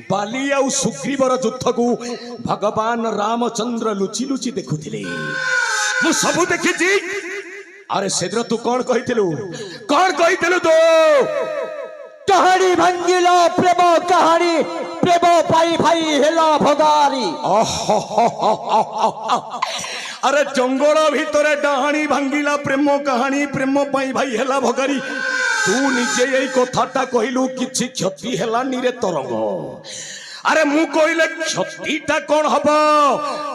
ବାଲି ଆଉ ସୁଗ୍ରୀବର ଯୁଦ୍ଧକୁ ଭଗବାନ ରାମଚନ୍ଦ୍ର ଲୁଚି ଲୁଚି ଦେଖୁଥିଲେ, ମୁଁ ସବୁ ଦେଖିଛି। ଆରେ ସେଦିନ ତୁ କଣ କହିଥିଲୁ? ତୁ
କାହାଣୀ ଭାଙ୍ଗିଲା ପ୍ରେମ କାହାଣୀ, ପ୍ରେମ ପାଇ ଭାଇ ହେଲା ଭଗାରୀ।
ଆରେ ଜଙ୍ଗଲ ଭିତରେ ଡାହାଣୀ ଭାଙ୍ଗିଲା ପ୍ରେମ କାହାଣୀ, ପ୍ରେମ ପାଇଁ ଭାଇ ହେଲା ଭଗାରୀ। ତୁ ନିଜେ ଏଇ କଥାଟା କହିଲୁ, କିଛି କ୍ଷତି ହେଲାନି ରେ ତରଙ୍ଗ। ଆରେ ମୁଁ କହିଲେ କ୍ଷତିଟା କଣ ହବ?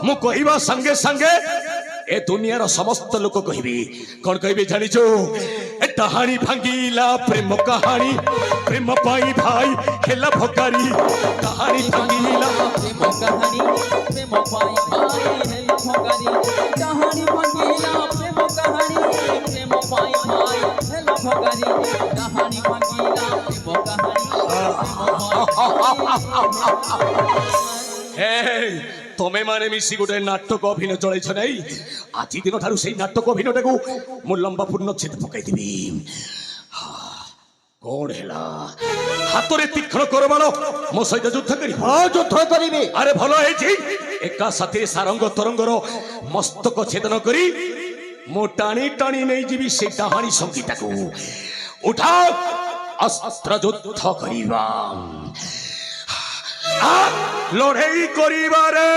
ମୁଁ କହିବା ସାଙ୍ଗେ ସାଙ୍ଗେ ଏ ଦୁନିଆର ସମସ୍ତ ଲୋକ କହିବି। କଣ କହିବି ଜାଣିଛୁ? ଏ ଡାହାଣୀ ଭାଙ୍ଗିଲା ପ୍ରେମ କାହାଣୀ, ପ୍ରେମ ପାଇଁ ଭାଇ ହେଲା ଭଗାରୀ। ଡାହାଣୀ ଭାଙ୍ଗିଲା
ପ୍ରେମ କାହାଣୀ, ପ୍ରେମ ପାଇଁ ଭାଇ ହେଲା ଭଗାରୀ। ଡାହାଣୀ ଭାଙ୍ଗିଲା ପ୍ରେମ କାହାଣୀ, ପ୍ରେମ ପାଇଁ ଭାଇ ହେଲା ଭଗାରୀ। ଡାହାଣୀ ଭାଙ୍ଗିଲା ପ୍ରେମ କାହାଣୀ,
ତମେ ମାନେ ମିଶି ଗୋଟେ ନାଟକ ଅଭିନୟ ଚଳେଇଛ ନାଇଁ? ଆଜି ଦିନ ଠାରୁ ସେଇ ନାଟକ ଅଭିନୟଟାକୁ ମୁଁ ଲମ୍ବା ପୂର୍ଣ୍ଣଚ୍ଛେଦ ପକାଇଦେବି। କଣ ହେଲା? ହାତରେ ତୀକ୍ଷ୍ଣ କରବାଳ ମୋ ସହିତ ଯୁଦ୍ଧ କରିବ?
ହଁ ଯୁଦ୍ଧ କରିବି।
ଆରେ ଭଲ ହେଇଛି, ଏକା ସାଥିରେ ସାରଙ୍ଗ ତରଙ୍ଗର ମସ୍ତକ ଛେଦନ କରି ମୁଁ ଟାଣି ଟାଣି ନେଇଯିବି ସେ ଡାହାଣୀ ସଙ୍ଗୀତାକୁ। ଉଠା ଅସ୍ତ୍ର ଯୁଦ୍ଧ କରିବା, ଲଢେଇ କରିବାରେ।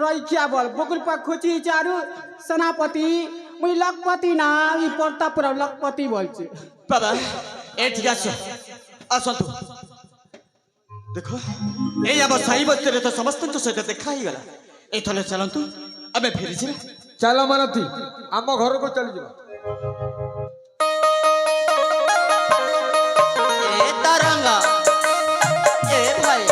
रैखिया बोल बकुल पर खुची चारू सेनापति मुई लखपति ना ई प्रतापपुर लखपति बोलছে
बाबा ए ठीक আছে আসন্তু দেখো এই আমার সাই বস্তিরে তো সমস্তଙ୍କ সହିତ ଦେଖା ହେଇଗଲା ଏଥର ଚାଲନ୍ତୁ ଆମେ ଫେରିଯିବା
ଚାଲ ମାନନ୍ତି ଆମ ଘରକୁ ଚାଲିଯିବା
ए तरंग ए भाई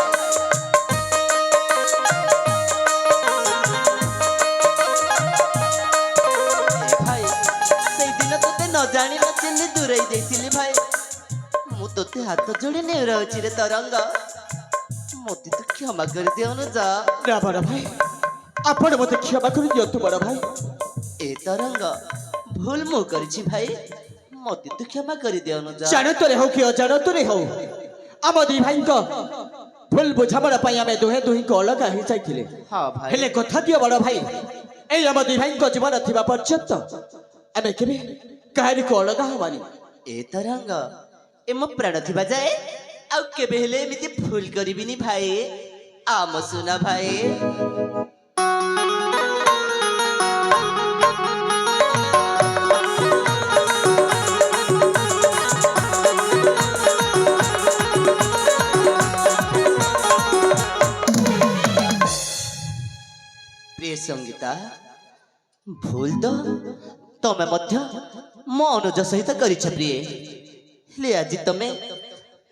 जानी न चिन्ह दूरई जाइथिली भाई मु तोते हाथ जोड़ी ने रहछि रे तरंग मोती तो क्षमा कर दियो न जा ना बड़ा भाई आपण मते क्षमा कर दियो तो बड़ा भाई ए तरंग भूल मु करछि भाई मोती तो क्षमा कर दियो न जा जानो तोरे हो कि अजानो तोरे हो आम दी भाई को भूल बुझाबड़ा पई आमे दोहे दोही को अलग ही जाइथिले हां भाई हेले कथा दियो बड़ा भाई ए आम दी भाई को जीवन थिबा पर्यंत आमे केबे काहे को अलग हवानी ए तरंग ए मो प्राण थिबा जाए आ केबे हेले एमिति भूल करिबिनी भाई आम सुना भाई प्रिय संगीता भूल तो तमे मध्य मो अनुज सहित करिछ प्रिय ले आज तमे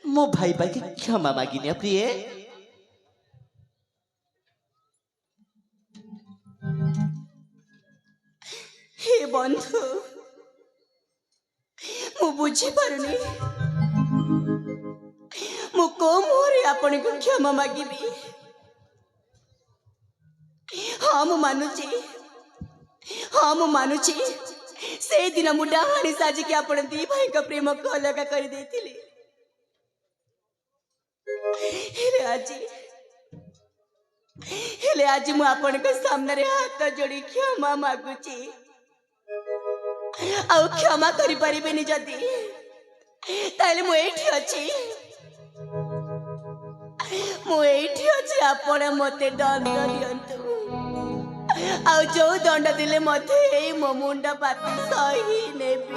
मो भाई भाई के क्षमा मागिनिया प्रिय
हे बंधु मु बुझी पारुनी मु को मोरे आपण को क्षमा मागिबी हाँ मु मानुची से दिन मु डाहाणी साजी के आपण दी भाई का प्रेम को अलग कर देथिली हेले आज मु आपण के सामने रे हाथ जोड़ी क्षमा मागुची आ क्षमा करि परिबेनी जदी ताले मु एठी अछि आपण मते दंड दियंतु आ जो दंड दिले मते एई मो मुंडा पाती सही नेबी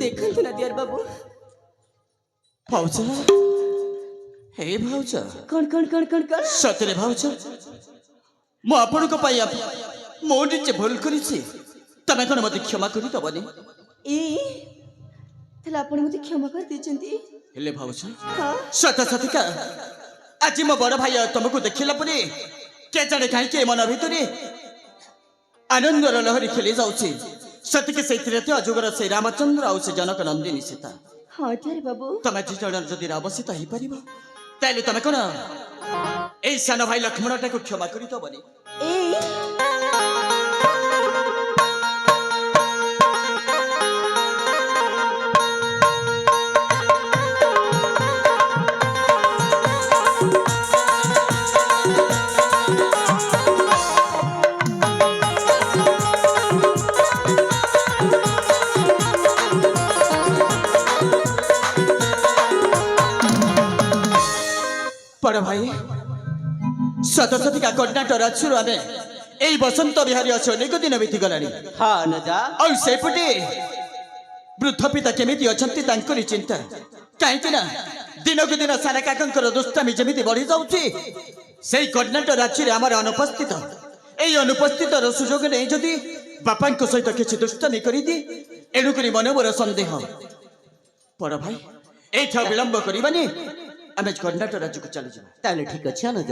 देखंतु ना दियर बाबू
भाउजा हे भाउजा
कौन
सतरे भाउजा मो आपण को पाई मो निजे भूल करिछि तमे कोन मते क्षमा करि दबनी
ए तले आपण मते क्षमा कर दिचंती
हेले भाउजा
हां
सत सतिका आज मो बड़ भाई तुमको देखिला परे के जाने काहे के मन भितरे आनंद लहरी खेली जाउछि सतिके सेतिरे ते अजगर से रामचंद्र आउ से जनक नंदिनी सीता
हां तेरे बाबू
तमे जी जण जदि रावसित ही परिबो ताले तमे कोन ए सान भाई लक्ष्मण टाको क्षमा करि दबनी
ए
बड़ भाई सतसती का कन्नाट राजसुर आमे एई बसंत बिहारी अछि अनेक दिन बीती गलानी हां न जा औ सेपटे वृद्ध पिता केमिति अछंती तांकरी चिंता काहेकि ना दिनक दिन सारा काकंकर दुष्टामी जेमिति बढ़ी जाउछि सेई कन्नाट राज्य रे हमर अनुपस्थित एई अनुपस्थित रो सुजोग नै जदि बापा को सहित किछि दुष्टामी करि दी एनु करी मन मोर संदेह बड़ भाई एठा विलंब करिबानी आमे कर्नाटक राज्य को चली जा ताले ठीक अछि अनुज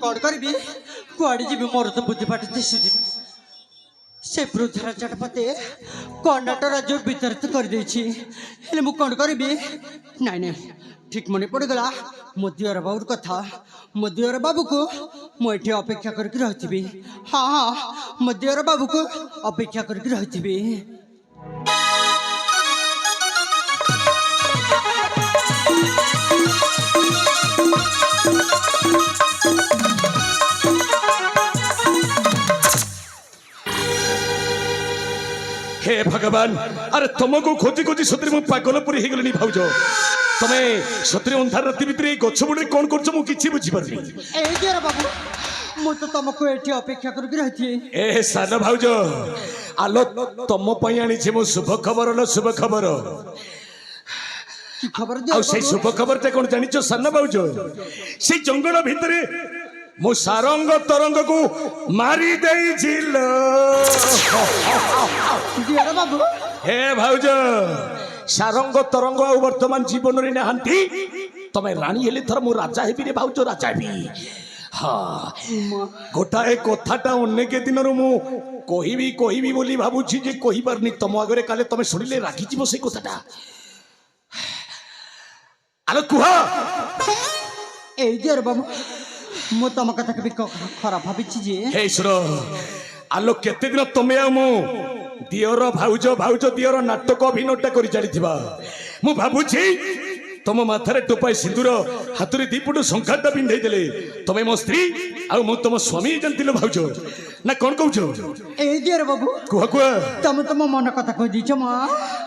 कौन करी कुआड़े जी मोर तो बुद्धि पाठ दिशुनी से वृद्धरा चटपते कंडक्टर राज्य वितरित कर देले मु कौन करी नाई नाई ठीक मन पड़गला मो दिवर बाबूर कथा मो दिवर बाबू को मुझे अपेक्षा करके रही हाँ हाँ मो दिवर बाबू को अपेक्षा करके रही
हे भगवान अरे तुमको खोजी खोजी सतरे मु पागलपुरी हो गलनी भाउज तमे सतरे अंधार राति भितर गछ बुड़े कौन करछ मु किछि बुझी परनी
ए दियर बाबू मु तो तुमको एठी अपेक्षा करके रही
ए सान भाउज आलो तुम पई आनी छे मु शुभ खबर लो शुभ खबर
की खबर
आ से शुभ खबर ते कोन जानिचो सान भाउज से जंगल भितरे मु सारंग तरंग को मारी देई जिल
दियर बाबू
हे भाउज सारंग तरंग आ वर्तमान जीवन रे नहांती तमे रानी हेले थर मु राजा हेबी रे भाउज राजा हेबी हाँ गोटाए कथाटा अनेक दिन मु कहिबी बोली भाबुछि जे कहि पारनी तम आगरे काले तमे सुनिले राखी जीव से कथाटा आलो कुहा
ए दियर बाबू मु तुम कथा कभी खराब भाभी जे
हे ईश्वर आलो केते दिन तमे आ मु दियर भाउज भाउज दियर नाटक अभिनयटा करि जानिथिबा मु भाबुछि तुम माथारे टोपाई सिंदूर हाथ में दीपट शंखाटा पिंधे देले तमे मो स्त्री आ मु तुम स्वामी जानतिलो भाउज ना कौन कहूछ
ए दियर बाबू
कुह कुह
तुम तुम मन कथा कह दीछ मा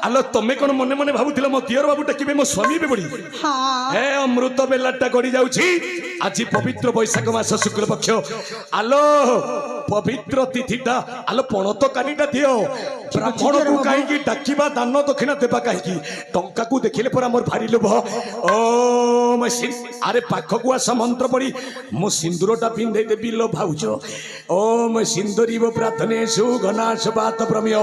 आलो तमे कोन मने मने भाबुथिलो मो दियर बाबूटा किबे मो स्वामी बे बड़ी
हाँ
हे अमृत बेलाटा गड़ी जाउछि आज पवित्र बैशाख मास शुक्ल पक्ष आलो पवित्र तिथिटा आलो पणत कालीटा दियो ब्राह्मण को काई की डाकिबा दान दक्षिणा देबा काई की टंका को देखिले पर हमर भारी लोभ ओ मैं अरे पाख को आस मंत्र पड़ी मो सिंदूरटा पिंधे देबी लो भाउज ओ मैं सिंदूरीव प्रार्थने सुघनाश बात प्रमेय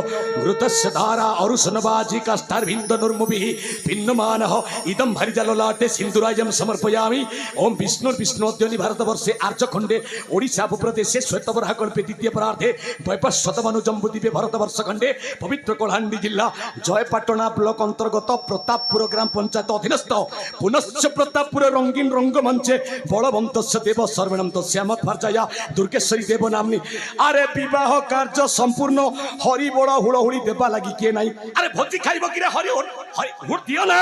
घृतस्य धारा अरुषनबाजी काष्ठार भिन्द नुर्मुभिः भिन्नमानः इदं भारिजाललाटे सिंदूरायं समर्पयामि ओम विष्णुर्विष्णुद्योनि भारतवर्षे आर्यखण्डे ओडिशा भूप्रदेशे श्वेतबराह कल्पे द्वितीय परार्धे वैपस्वतमनु जम्बुद्वीपे भारतवर्ष खण्डे पवित्र कलाहांडी जिला जयपाटना ब्लॉक अंतर्गत प्रतापपुर ग्राम पंचायत अधीनस्थ पुनश्च प्रतापपुर रंगीन रंगमंचे बलवंत देव सर्वणम तस्यामत्भार्जया दुर्गेश्वरी देव नामनी अरे विवाह कार्य संपूर्ण हरि बड़ हुड़हुड़ी देवा लगी किए नहीं अरे भोजी खाइब कि हरि हुड़ दियो ना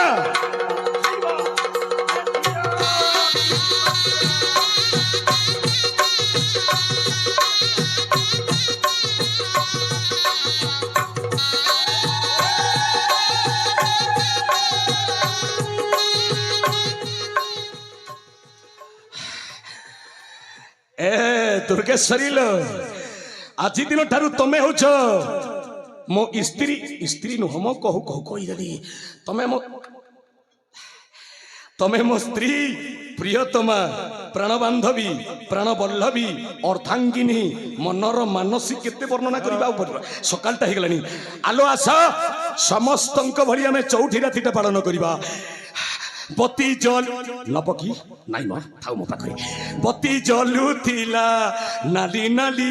ए दुर्गेश्वरी लो आज दिन ठारू तमे होछ मो स्त्री नुह मो कहू कहू कहीदेली तमे मो स्त्री प्रियतमा प्राण बांधवी प्राण बल्लभी अर्धांगिनी मनर मानसी केते वर्णना करबा ऊपर सकालटा हे गलानी आलो आस समस्तंक भरी आमे चौठी रातिटा पालन करबा बती जल नब कि नाई म थाउ म पाखरे बती जलुथिला नाली नाली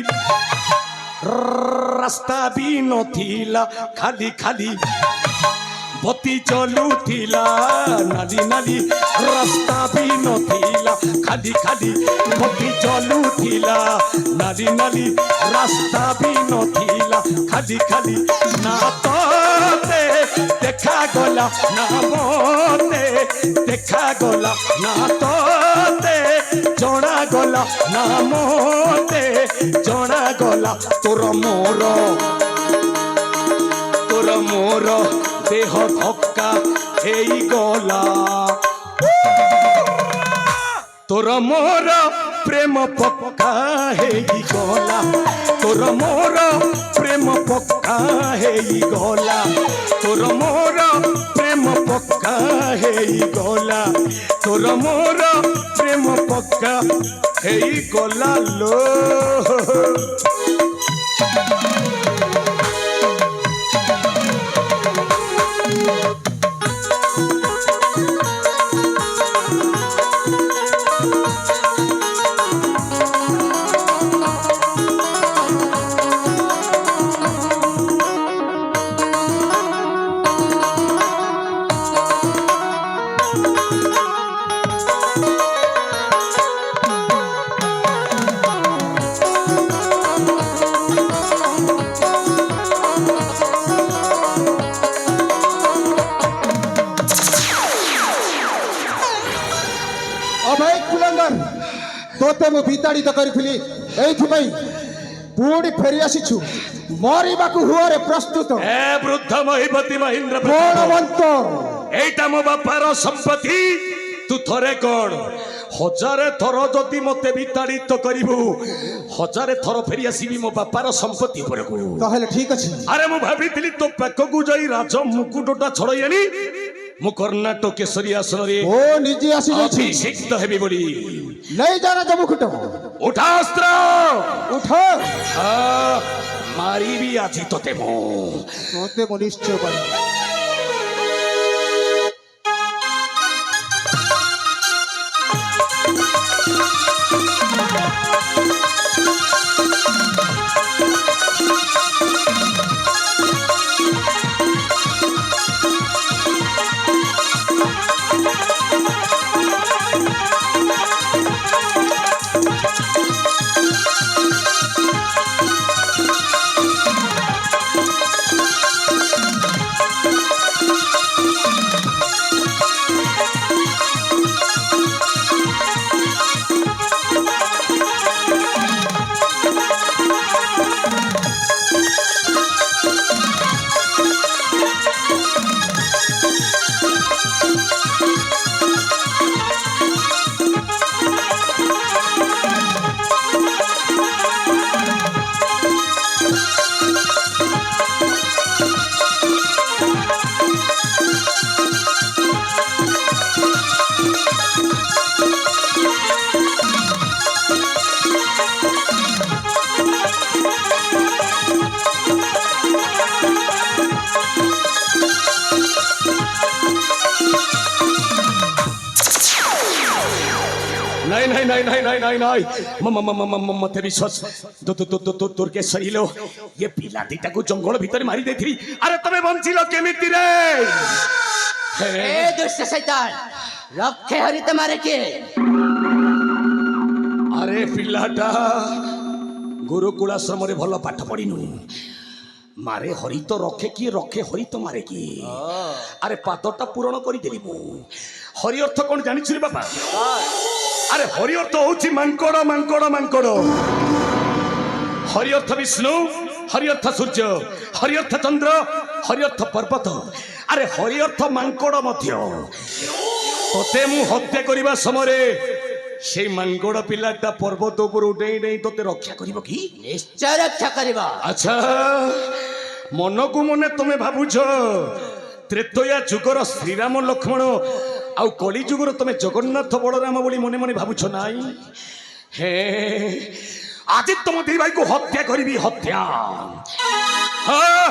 रास्ता भी नथिला खाली खाली बती चलुथिला नाली नाली रास्ता भी नथिला खाली खाली बती चलुथिला नाली नाली रास्ता भी नथिला खाली खाली ना तो देखा गला ना मोते देखा गला ना तोते जଣା गला ना मोते जଣା गला तोर मोर देह धक्का हेई गला तोर मोर प्रेम पक्का हेई गला तोर मोर प्रेम पक्का हेई गला तोर मोर प्रेम पक्का हेई गला तोर मोर प्रेम पक्का हेई गला लो
ଅଭୟ କୁଲଙ୍ଗର ତୋତେ ମୁଁ ବିତାଡ଼ିତ କରିଥିଲି ଏଇଥିପାଇଁ ପୁଣି ଫେରି ଆସିଛୁ ମରିବାକୁ ହୁଅରେ ପ୍ରସ୍ତୁତ
ଏ ବୃଦ୍ଧ ମହିପତି ମହେନ୍ଦ୍ର
କଣ
ପ୍ରତାପ,
ମନ୍ତ
ଏଇଟା ମୋ ବାପାର ସମ୍ପତ୍ତି। ତୁ ଥରେ କଣ 1000 ଥର ଯଦି ମତେ ବିତାଡ଼ିତ କରିବୁ 1000 ଥର ଫେରି ଆସିବି ମୋ ବାପାର ସମ୍ପତ୍ତି ଉପରକୁ।
ତାହେଲେ ଠିକ ଅଛି
ଆରେ ମୁଁ ଭାବିଥିଲି ତୋ ପାଖକୁ ଯାଇ ରାଜ ମୁକୁଟଟା ଛଡ଼େଇ ଆଣି ମୁଁ କର୍ଣ୍ଣାଟକ କେଶରୀ ଆସନରେ
ଓ ନିଜେ ଆସିଯାଇଛି
ଅଭିଷିକ୍ତ ହେବି ବୋଲି।
ନେଇ ଯା ରାଜ ମୁକୁଟ
ଉଠା ଅସ୍ତ୍ର,
ଉଠ
ମାରିବି ଆଜି ତତେ ମୁଁ।
ତୋତେ ମୁଁ ନିଶ୍ଚୟ ପାଇବି
नहीं नहीं नहीं नहीं नहीं नहीं नहीं मते विश्वास तोर के सरीलो ये पिला दीटा को जंगल भीतर मारी देथि। अरे तमे बंचिलो केमिति रे?
ए दुष्ट शैतान रखे हरि तुम्हारे के
अरे पिलाटा गुरुकुल आश्रम रे भल पाठ पढ़िनु मारे हरि तो रखे किए रखे हरि तो मारे किए। अरे पादटा पूरण कर देली मु। हरि अर्थ कौन जानी रे बाबा? अरे हरि अर्थ होची मांकड़ मांकड़ मांकड़। हरि अर्थ विष्णु, हरि अर्थ सूर्य, हरि अर्थ चंद्र, हरि अर्थ पर्वत। अरे हरि अर्थ मांकड़ मध्य। तोते मु हत्या करबा समय से मांगड़ पिलाटा पर्वत ऊपर उठे नहीं तोते रक्षा करिवो की?
निश्चय रक्षा करिबा।
अच्छा मन को मने तुम्हें भावुछ त्रेतया जुगर श्रीराम लक्ष्मण आउ कली जुगर तुम्हें जगन्नाथ बलराम बोली मने मने भावुछ नाई? हे आज तुम दी भाई को हत्या करी हत्या। हाँ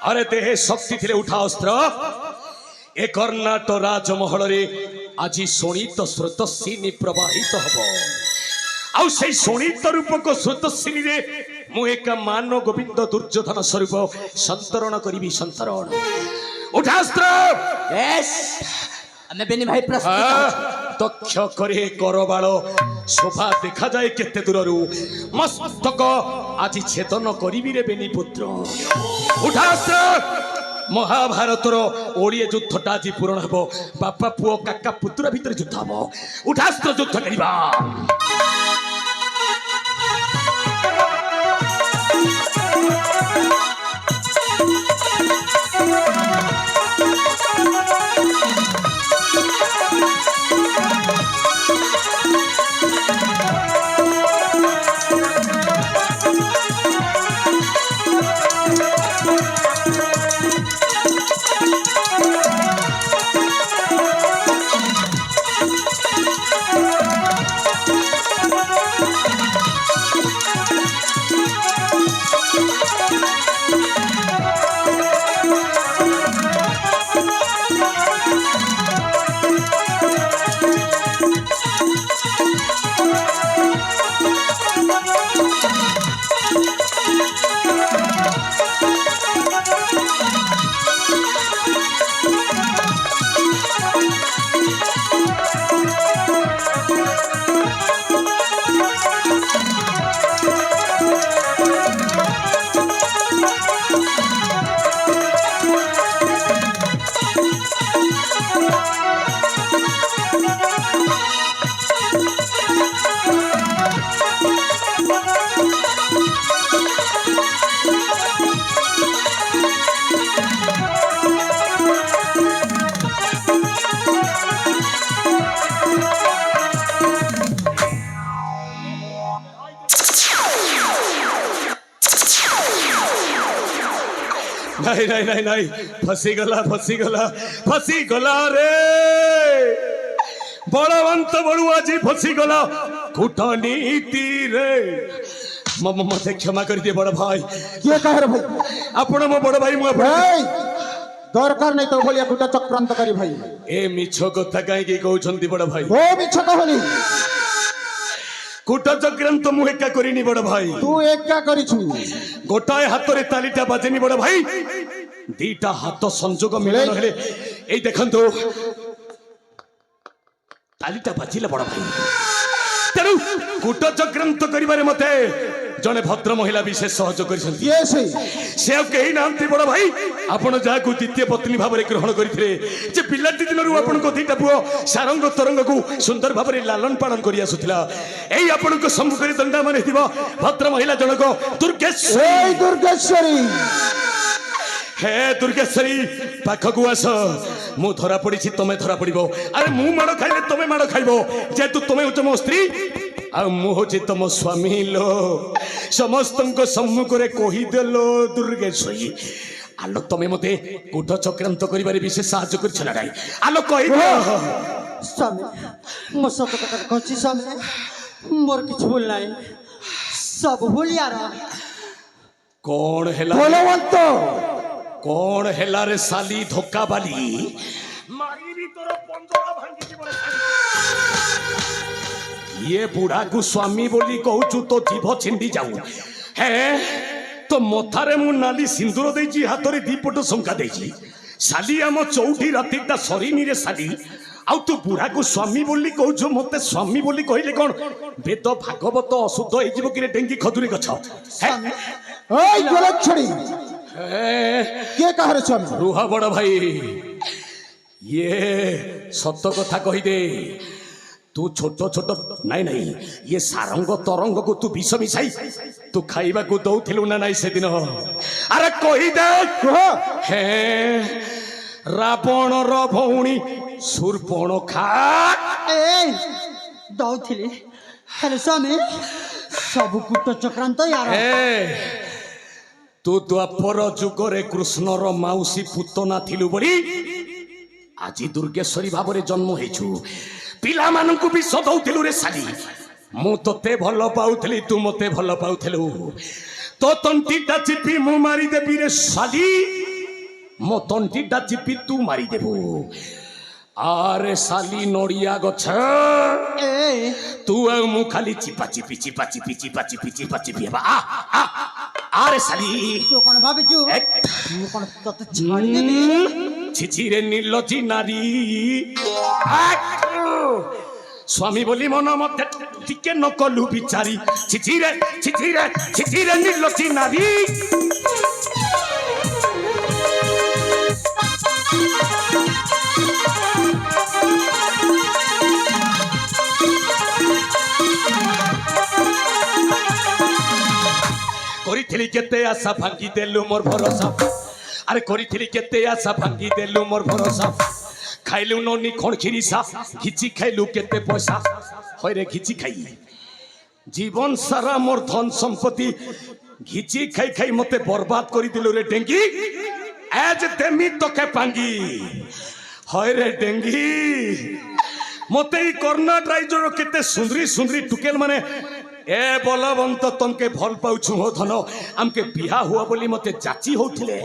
अरे देह शक्ति थिले उठा अस्त्र। ए कर्णाटक राजमहल रे आज शोणित स्रोतस्विनी प्रवाहित हब। आउ से शोणित रूपक स्रोतस्विनी रे मु एक मान गोविंद दुर्योधन स्वरूप संतरण करी संतरण। उठास्त्र
हमें बेनी भाई प्रस्तुत
दक्ष करे करबाल शोभा देखा जाए केते दूररू मस्तक आज छेदन करी रे बेनी पुत्र। उठास्त्र महाभारतर ओडिया युद्धटा आज पूरण हम। बापा पुओ काका पुत्र भितर युद्ध हम। उठास्त्र युद्ध करिबा। ନାଇଁ ନାଇଁ ନାଇଁ ନାଇଁ ଫସିଗଲା ଫସିଗଲା ଫସିଗଲା ରେ ବଳବନ୍ତ ବଳୁ ଆଜି ଫସିଗଲା କୂଟନୀତିରେ। ମତେ କ୍ଷମା କରିଦିଏ ବଡ ଭାଇ।
କିଏ କାହାର ଭାଇ?
ଆପଣ ମୋ ବଡ ଭାଇ। ମୁଁ
ଏଇ, ଦରକାର ନାହିଁ ତୋ ଭଳିଆ ଗୁଟା ଚକ୍ରାନ୍ତକାରୀ ଭାଇ।
ଏ ମିଛ କଥା କାହିଁକି କହୁଛନ୍ତି ବଡ ଭାଇ?
ଓ ମିଛ କହନି,
କୂଟ ଚକ୍ରାନ୍ତ ମୁଁ ଏକା କରିନି ବଡ ଭାଇ।
ତୁ ଏକା କରିଛୁ।
ଗୋଟାଏ ହାତରେ ତାଲିଟା ବାଜେନି ବଡ ଭାଇ, ଦିଟା ହାତ ସଂଯୋଗ ମିଳନ ହେଲେ ଏଇ ଦେଖନ୍ତୁ ତାଲିଟା ବାଜିଲା ବଡ ଭାଇ। ତେଣୁ କୂଟ ଚକ୍ରାନ୍ତ କରିବାରେ ମତେ ଜଣେ ଭଦ୍ର ମହିଳା ବିଶେଷ ସହଯୋଗ କରିଛନ୍ତି।
କିଏ ସେ?
ସେ ଆଉ କେହି ନାହାନ୍ତି ବଡ ଭାଇ, ଆପଣ ଯାହାକୁ ଦ୍ୱିତୀୟ ପତ୍ନୀ ଭାବରେ ଗ୍ରହଣ କରିଥିଲେ, ଯେ ପିଲାଟି ଦିନରୁ ଆପଣଙ୍କ ଦିଟା ପୁଅ ସାରଙ୍ଗ ତରଙ୍ଗକୁ ସୁନ୍ଦର ଭାବରେ ଲାଲନ ପାଳନ କରି ଆସୁଥିଲା, ଏଇ ଆପଣଙ୍କ ସମ୍ମୁଖରେ ଦଣ୍ଡାମାନ ହେଇଥିବ ଭଦ୍ର ମହିଳା ଜଣକ ଦୁର୍ଗେଶ୍ୱରୀ।
ଏଇ ଦୁର୍ଗେଶ୍ୱରୀ।
ହେ ଦୁର୍ଗେଶ୍ୱରୀ ପାଖକୁ ଆସ, ମୁଁ ଧରା ପଡିଛି, ତମେ ଧରା ପଡିବ। ଆରେ ମୁଁ ମାଡ ଖାଇଲେ ତମେ ମାଡ ଖାଇବ, ଯେହେତୁ ତମେ ହଉଛ ମୋ ସ୍ତ୍ରୀ ଆଉ ମୁଁ ହଉଛି ତମ ସ୍ୱାମୀ। लो ସମସ୍ତଙ୍କ ସମ୍ମୁଖରେ କହିଦେଲ ଦୁର୍ଗେଶ୍ୱରୀ। ଆଲୋ ତମେ ମତେ କୂଟ ଚକ୍ରାନ୍ତ କରିବାରେ ବିଶେଷ ସାହାଯ୍ୟ କରିଛ ନା ନାଇଁ? ଆଲୋ କହିଦିଅ।
ସ୍ୱାମୀ, ମୋ ସତ କଥା କହୁଛି ସ୍ୱାମୀ, ମୋର କିଛି ଭୁଲ ନାହିଁ, ସବୁ ଭୁଲ ୟାର।
କଣ ହେଲା
ବଳବନ୍ତ,
କଣ ହେଲା ରେ ସାଲି ଧୋକା ବାଲି? ମାରିବି ତୋର ପଞ୍ଜରା ଭାଙ୍ଗିଯିବ ରେ ସାଲି। ଇଏ ବୁଢାକୁ ସ୍ୱାମୀ ବୋଲି କହୁଛୁ, ତ ଜିଭ ଛିଣ୍ଡି ଯାଉ। ହେଁ, ତ ମଥାରେ ମୁଁ ନାଲି ସିନ୍ଦୁର ଦେଇଛି, ହାତରେ ଦିପଟ ଶଙ୍କା ଦେଇଛି। ସାଲି ଆମ ଚଉଠି ରାତିଟା ସରିନି ରେ ସାଲି, ଆଉ ତୁ ବୁଢାକୁ ସ୍ୱାମୀ ବୋଲି କହୁଛୁ। ମତେ ସ୍ୱାମୀ ବୋଲି କହିଲେ କଣ ବେଦ ଭାଗବତ ଅଶୁଦ୍ଧ ହେଇଯିବ କିରେ ଡେଙ୍ଗି ଖଜୁରୀ ଗଛ?
ଏଇ ଗୋଲଛଡ଼ି, କିଏ କାହାର ସ୍ୱାମୀ?
ରୁହ ବଡ ଭାଇ, ଇଏ ସତ କଥା କହିଦେ। ତୁ ଛୋଟ ଛୋଟ ନାଇଁ ନାଇଁ, ଇଏ ସାରଙ୍ଗ ତରଙ୍ଗକୁ ତୁ ବିଷ ମିଶାଇ ତୁ ଖାଇବାକୁ ଦଉଥିଲୁ ନା ନାଇଁ ସେଦିନ? ଆରେ କହିଦେ। ହେ ରାବଣର ଭଉଣୀ ଶୂର୍ପଣଖା
ଦଉଥିଲି, ହେଲେ ସ୍ୱାମୀ ସବୁ କୂଟ ଚକ୍ରାନ୍ତ ୟାର।
ତୁ ଦ୍ୱାପର ଯୁଗରେ କୃଷ୍ଣର ମାଉସୀ ପୁତନା ଥିଲୁ ବୋଲି ଆଜି ଦୁର୍ଗେଶ୍ୱରୀ ଭାବରେ ଜନ୍ମ ହେଇଛୁ। ପିଲାମାନଙ୍କୁ ବିଷ ଦଉଥିଲୁ ରେ ସାଲି। ମୁଁ ତତେ ଭଲ ପାଉଥିଲି, ତୁ ମତେ ଭଲ ପାଉଥିଲୁ। ତୋ ତଣ୍ଟିଟା ଚିପି ମୁଁ ମାରିଦେବି ରେ ସାଲି, ମୋ ତଣ୍ଟିଟା ଚିପି ତୁ ମାରିଦେବୁ। ଆରେ ସାଲି ନଡ଼ିଆ ଗଛ, ତୁ ଆଉ ମୁଁ ଖାଲି ଚିପା ଚିପି ଚିପା ଚିପି ଚିପା ଚିପି ଚିପା ଚିପି ହେବା। ଆରେ ସାଲି
ତୁ କଣ ଭାବିଛୁ ମୁଁ କଣ ତତେ ଛାଡ଼ିଦେବି?
ଛିଛିରେ ନିର୍ଲଜ୍ଜୀ ନାରୀ, ସ୍ୱାମୀ ବୋଲି ମନ ମତେ ଟିକେ ନ କଲୁ ବିଚାରି। ଛିଛିରେ ଛିଛିରେ ଛିଛିରେ ନିର୍ଲଜ୍ଜୀ ନାରୀ। କରିଥିଲି କେତେ ଆଶା ଭାଙ୍ଗି ଦେଲୁ ମୋର ଭରସା। আরে করিছিলি কেতে আশা ভাঙ্গি দেলু মোর ভরসা। খাইলু ননি খড় খিরিসা, ঘিচি খাইলু কেতে পয়সা। হয়রে ঘিচি খাই জীবন সারা মোর ধন সম্পত্তি ঘিচি খাই খাই মতে বরবাদ করে দিলু রে ডেঙ্গি। আজ দেমি তোকে পাঙ্গি। হয়রে ডেঙ্গি মতে এই কর্ণাট রাইজর কেতে সুন্দরী সুন্দরী টুকেল মানে এ বলবন্ত তমকে ভাল পাউছু হো ধন আমকে বিহা হুয়া বলি মতে যাচি হউথিলে।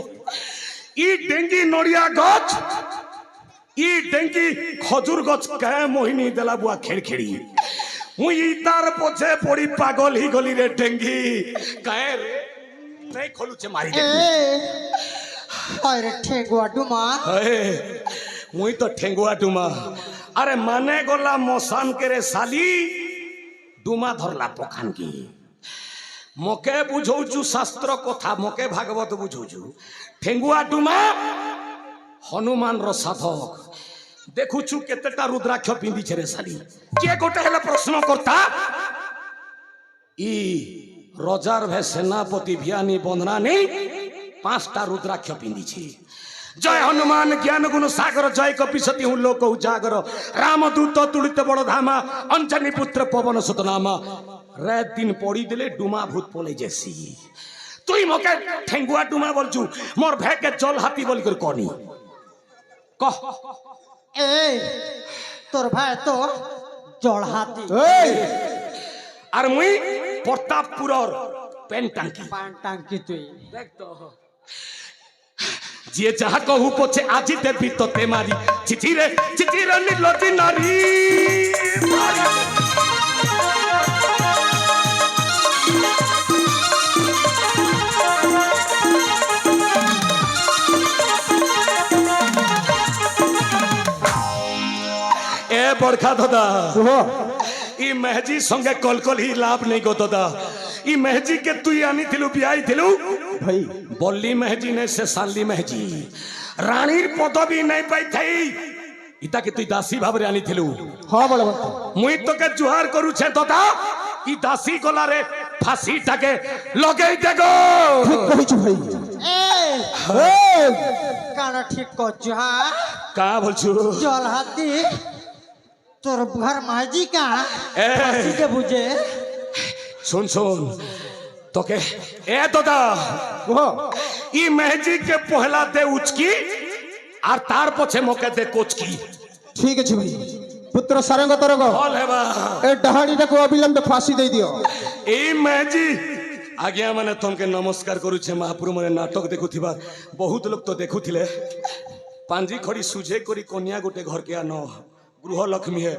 ই ডেঙ্গি নড়িয়া গছ ই ডেঙ্গি খজুর গছ কে মোহিনী দেলা বুয়া খেড় খেড়ি। মুই তার পছে পড়ি পাগল হি গলি রে ডেঙ্গি। কায়ে রে নাই খলুছে মারি দে।
আরে ঠেঙ্গুয়া ডুমা,
মুই তো ঠেঙ্গুয়া ডুমা। আরে মানে গলা মশান কেরে সালি ডুমা ধরলা পখান কি। মকে বুঝৌছু শাস্ত্র কথা, মকে ভাগবত বুঝৌছু। ঠেঙ্গুয়া ডুমা হনুমান র সাধক। দেখুছু কেতেটা রুদ্রাক্ষ পিঁধিছে রে সালি। কে গোটে হেলে প্রশ্ন কর্তা ই রজার ভে সেনাপতি ভিয়ানি বন্দনা নেই 5টা রুদ্রাক্ষ পিঁধিছে। জয় হনুমান জ্ঞান গুণ সাগর, জয় কপিসতি হু লোক উজাগর, রামদূত তুলিত বড় ধামা, অঞ্জনী পুত্র পবন সুত নামা। রাত দিন পড়ি দিলে ডুমা ভূত পলে যেসি। তুই মকে ঠেঙ্গুয়া ডুমা বলছু মোর ভেকে জল হাতি বলি করে কনি কহ
এই তোর ভাই তো জল হাতি
এই
আর মুই প্রতাপপুরর পেন টাঙ্কি
পান টাঙ্কি তুই
ଯିଏ ଯାହା କହୁ ପଛେ ଆଜି ଦେବି ତତେ ମାରି ଚିଠିରେ ନିର୍ଲଜ୍ଜି ନାରୀ এ বড়খা দাদা
କୁହ
ই মেহজি সঙ্গে কলকল হি লাভ নেই গো দাদা ই মেহজি কে তুই আনিଥିଲୁ বিয়াইଥିଲୁ
ଭାଇ
বল্লি মেহজি নে সে সানলি মেহজি রানীর পদবী নাই পাইথাই ইতাকে তুই দাসী ভাবে আনিଥିଲୁ
ହଁ ବଳବନ୍ତ
মুই তোকে জুহার করুছে দাদা ই দাসী গলারে ফাঁসিটাকে লগাই দে গো
ঠিক কহিଛୁ ভাই
এই
এই
কাণ ঠিক করছো হ্যাঁ
কা বলছু
জল হাতি তোর ঘর মাঝি কা
এ
ফাঁসিতে বুঝে
শুন শুন তোকে এ দাদা
କୁହ
ই মেহজি কে পহলা দে উচকি আর তার পছে মোকে দে কোচকি
ଠିକ ଅଛି ଭାଇ ପୁତ୍ର ସାରଙ୍ଗ ତରଙ୍ଗ
বল হেবা
ଏ ଡାହାଣୀଟାକୁ ଅବିଳମ୍ବେ ଫାଶୀ ଦେଇଦିଅ
এই মেজি আজ্ঞা মানে তোমাকে নমস্কার করুছে মহাপুর মানে নাটক দেখুথিবা বহুত লোক তো দেখুথিলে পাঞ্জি খড়ি সুঝে করি কন্যা গোটে ঘরকে আন গৃহ লক্ষ্মী হে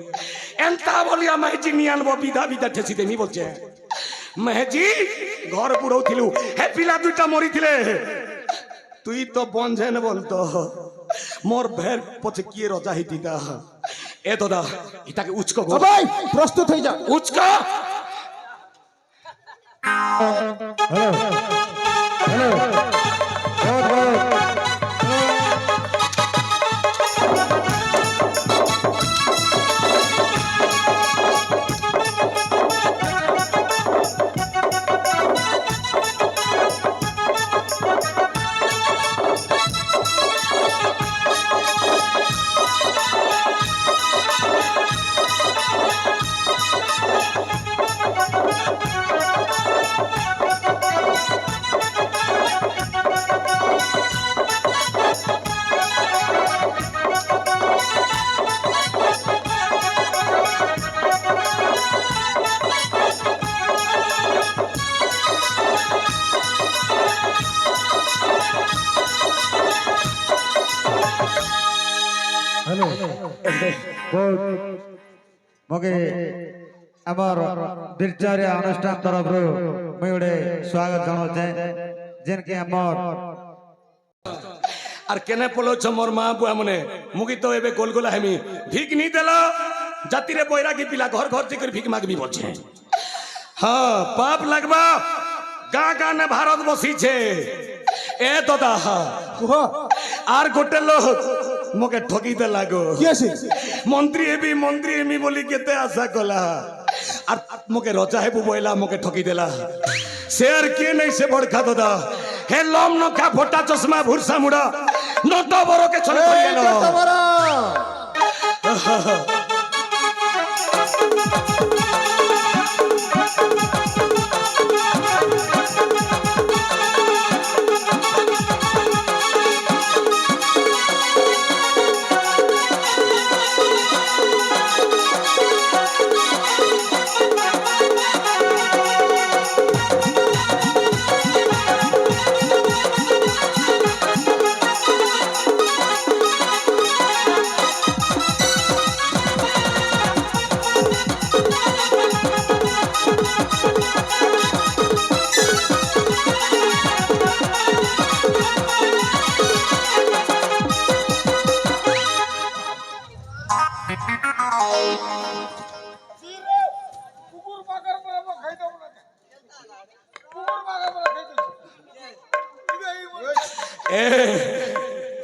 এন্তা বলিয়া মেজি নি আনব বিধা বিধা ঠেসি দেমি বলছে মেজি ঘর পুরৌথিলু হে পিলা দুইটা মরিথিলে তুই তো বঞ্ঝেন বলতো মোর ভের পছে কি রজা হইতিতা এ দাদা ইটাকে উচকো গো
ভাই প্রস্তুত হয়ে যা
উচকো
मगे आमर दिलचर्य अनुष्ठान तरफ मुझे गोटे स्वागत जनाऊे जेन के आमर
আর কেনে পলোছ মোর মা বুয়া মনে মুগি তো এবে গোলগোলা হেমি ভিক নি দেলা জাতিরে বৈরাগী পিলা ঘর ঘর থেকে ভিক মাগবি বলছে হ্যাঁ পাপ লাগবা গা গা নে ভারত বসিছে এ দাদা
କୁହ
আর গোটে লোক মোকে ঠকি দেলা গো
କିଏ ସେ
মন্ত্রী হেবি বলি কেতে আশা কলা আর মোকে রজা হেবু বইলা মোকে ঠকি দেলা সে আর কে নাই সে বড়খা দাদা হে লম নখা ফোটা চশমা ভুরসা মুড়া নট বড়কে ছলে
এই
করিয়ে
যে তোমার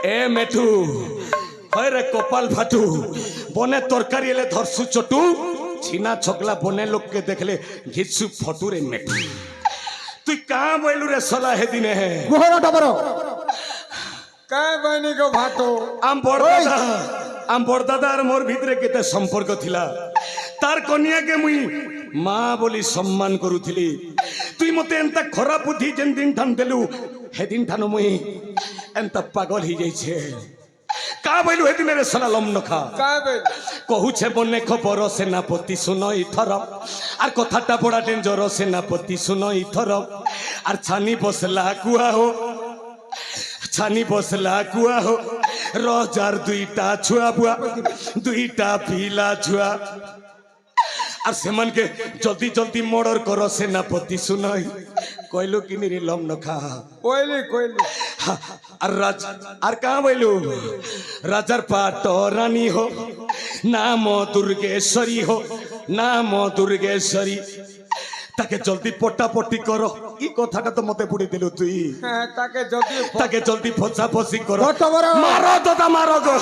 এ মেঠু হয় রে কপাল ফাটু বনে তরকারি এলে ধরসু চটু ছিনা ছকলা বনে লোককে দেখলে ঘিসু ফটু রে মেঠু তুই কাঁ বইলু রে সলা হে দিনে
କୁହର ଡବର
কাই বাইনি গো ভাটো
আম বড়দাদা আর মোর ভিতরে কেতে সম্পর্ক থিলা তার কন্যাকে মুই মা বলি সম্মান করুথিলি তুই মতে এন্তা খরাপ বুদ্ধি যেন দিন ঠান দেলু হেদিন ঠানো মুই এন্তা পাগল হয়ে যাইছে কা বইলু হেদিন রে সালা লম নখা
काय बे
কহুছে বনে খবর সেনাপতি শুনো ইথর আর কথাটা বড়া ডেঞ্জর সেনাপতি শুনো ইথর আর ছানি বসলা কুয়া হো ছানি বসলা কুয়া হো রজার দুইটা ছুয়া বুয়া দুইটা পিলা ছুয়া আর সেমানকে জলদি জলদি মর্ডর কর সেনাপতি শুনই কইলো কিনি রে লম নখা
कोयली कोयली
আর রাজ আর কা বইলু রাজার পাট রানী হো নাম দুর্গেশ্বরী হো নাম দুর্গেশ্বরী তাকে জলদি পটাপটি কর ই কথাটা তো মতে পুড়ি দিলু তুই
হ্যাঁ তাকে যদি
তাকে জলদি ফসা ফসি কর
বটো বড়।
মারো দাদা মারো গো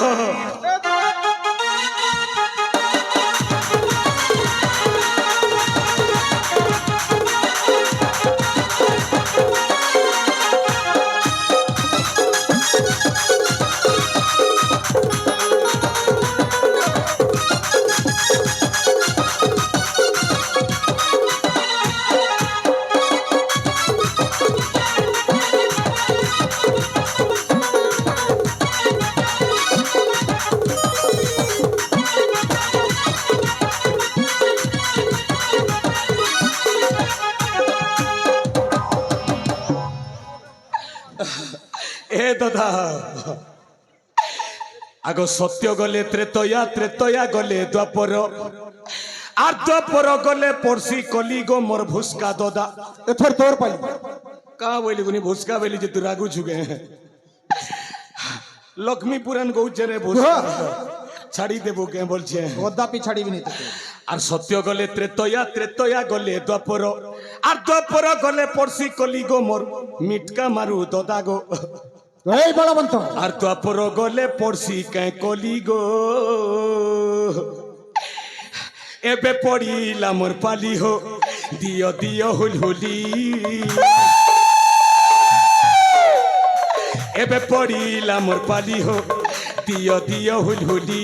এ দাদা আগ সত্য গলে ত্রেতয়া ত্রেতয়া গলে দ্বাপর আর দ্বাপর গলে পড়ছি কলিগো মোর ভুসকা দাদা
এথর তোর পাই
কা বলি গুনি ভুসকা বলি যে তুই রাগু ছুগে লক্ষ্মী পুরাণ গৌছে রে ভুসকা ছাড়ি দেবো কে বলছে
কদাপি ছাড়িবি নি তোকে
আর সত্য গলে ত্রেতয়া ত্রেতয়া গলে দ্বাপর আর দ্বাপর গলে পড়ছি কলিগো মোর মিটকা মারু দাদা গো
এই বলবন্ত
আর দ্বাপর গলে পড়ছি কে কলিগো এবে পড়িলা মোর পালি হো দিও দিও হুলহুলি এবে পড়িলা মোর পালি হো দিও দিও হুলহুলি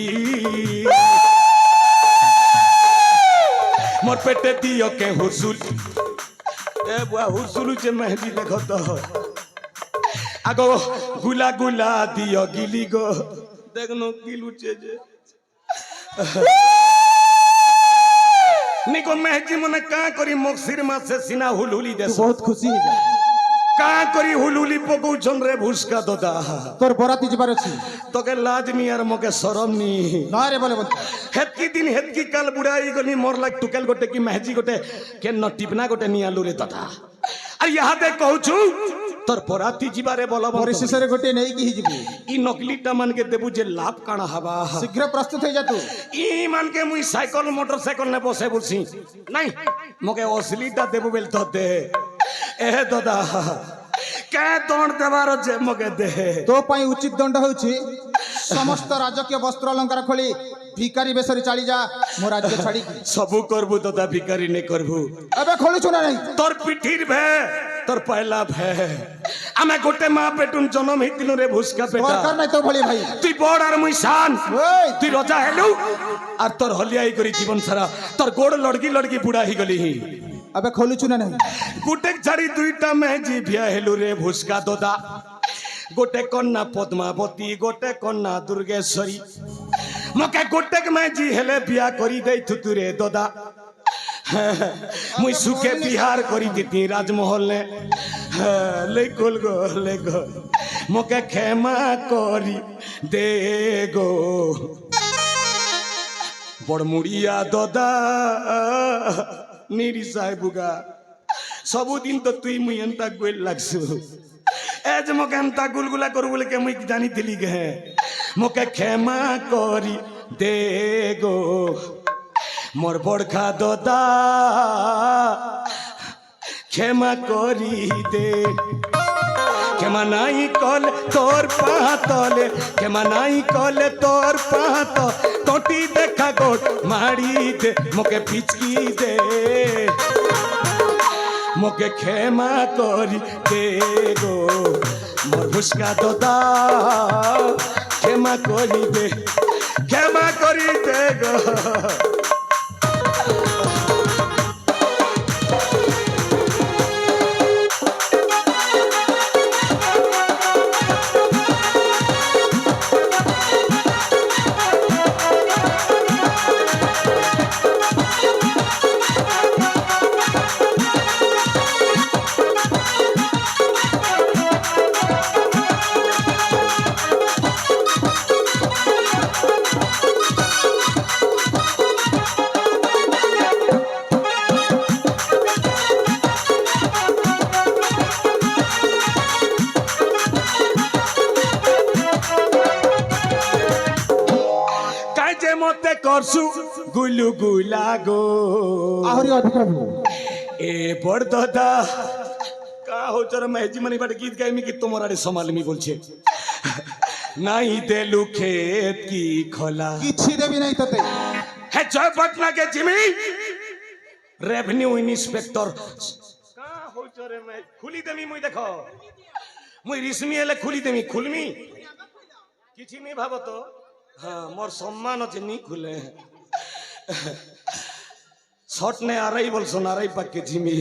মোর পেটে দিও কে হুসুল এ বুয়া হুসুল যে মেহেদি দেখো তো আগো গুলা গুলা দিও গিলি গো দেখনো গিলুছে যে নিকো মেহেদি মনে কা করি মক্সির মাসে সিনা হুলহুলি দেশ
বহুত খুশি হই যা
কা করি হুলহুলি পকৌছন রে ভুসকা দাদা
তোর বরাতি যাবার আছে
তোকে লাজ নি আর মকে শরম নি
না রে বলবন্ত
হেতকি দিন হেতকি কাল বুড়াই গলি মোর লাগ টুকেল গোটে কি মেহজি গোটে কেন টিপনা গোটে নি আলু রে দাদা আর ইহাতে কହୁଛୁ তোর বরাতি ଯିବାରେ বল
পরিশেষরে গোটে নেই কি হিজিবি
ই নকলিটা মানকে দেবু যে লাভ কাଣା হবা
শীঘ্র প্রস্তুত হই যা তু
ই মানকে মুই সাইকেল মোটরসাইকেল নে বসে বলছি নাই মকে অসলিটা দেবু বেল তো দে এ দাদা কে দণ্ড দেবার যে মকে দে
তো পাই উচিত দণ্ড হଉଛି সমস্ত রাজকীয় বস্ত্র অলঙ্কার খোলি ভিকারি বেশরে চালি যা মো রাজ্য ছাড়ি
সবু করবু দাদা ভিকারি নে করবু
এবে খোলিছু না নাই
তোর পিঠির ভে তোর পয়লা ভে আমি গোটে মা পেটুন জন্ম হইতিলু রে ভুসকা পেটা
দরকার নাই তো ভলি ভাই
তুই বড় আর মুই শান
ওই
তুই রজা হেলু আর তোর হলিয়াই করি জীবন সারা তোর গোড় লড়কি লড়কি বুড়া হই গলি
এবে খোলিছু না নাই
গুটেক ছাড়ি দুইটা মেজি ভিয়া হেলু রে ভুসকা দাদা গোটে কন্যা পদ্মাবতী গোটে কন্যা দুর্গেশ্বরী মকে গোটেক মেজি হেলে বিয়া করি দেই থুতু রে দাদা মুই সুখে বিহার করি দিতি রাজমহল নে লেকল গো লেগো মকে ক্ষমা করি দে গো বড়মুড়িয়া দাদা নিরি সাহেবুগা सबुदिन तो तुई मुई एंता गोल लागसु एज मके एंता गुलगुला करू बोले के मुई जानी दिली गे मके क्षमा करी दे गो मोर बड़खा दादा क्षमा करी दे क्षमा नाई कल तोर पातले क्षमा नाई कल तोर पात टोटी देखा गोट मारी दे मके पिचकी दे मके क्षमा करी दे गो मोर भुसका दादा क्षमा करी दे गो করছু গুলু গুলা গো
ଆହୁରି ଅଧିକ ହୁଏ
এ বড় দাদা কা হোচর মেজি মানি বাড়ি গীত গাইমি কি তোমার আরে সমালমি বলছে নাই দেলু খেত কি খোলা
କିଛି ଦେବି ନାହିଁ ତତେ
হে জয় পটনা কে জিমি রেভিনিউ ইন্সপেক্টর কা হোচরে মে খুলি দেমি মুই দেখো মুই রিসমি এলে খুলি দেমি খুলমি কিছু নি ভাবো তো হ্যাঁ মোর সম্মান আছে নি খুলে শর্ট নে আড়াই বলছো আড়াই পাকে ঝিমি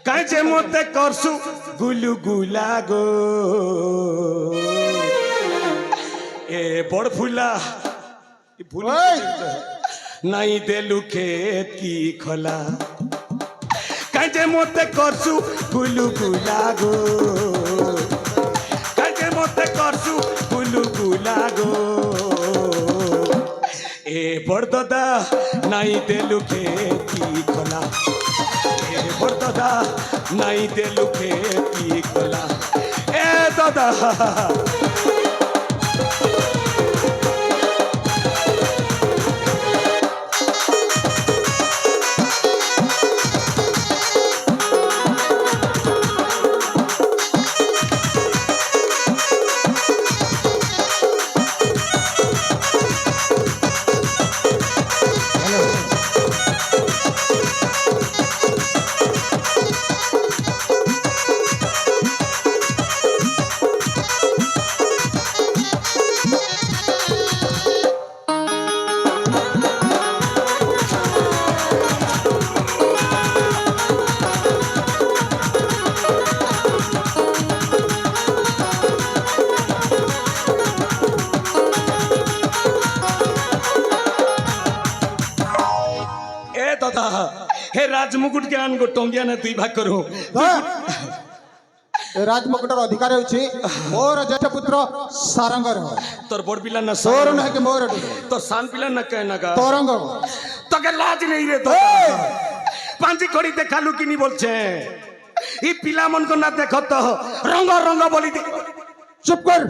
কাঁচে মতে করছু গুলু গুলা গো এ বড় ফুলা নাই দেলু খেত কি খোলা কাঁচে মতে করছু গুলু গুলা গো কাঁচে মতে করছু গুলু গুলা গো এ বড় দাদা নাই দেলু খেত কি খোলা এ বড় দাদা নাই দেলু খেত কি খোলা এ দাদা দাদা হে রাজমুকুট কে আন গো টঙ্গিয়া না দুই ভাগ করো
ଏ ରାଜମକୁଟର ଅଧିକାର ହେଉଛି ମୋର ଜ୍ୟେଷ୍ଠ ପୁତ୍ର ସାରଙ୍ଗର
তোর বড় পিলা না
ତୋର ନୁହେଁ କି ମୋର
তোর সান পিলা না কে না গা
ତୋରଙ୍ଗ
তোকে লাজ নেই রে তো পাঞ্জি করি দেখালু কিনি বলছে এই পিলা মন কো না দেখো তো রঙ্গ রঙ্গ বলি
চুপ কর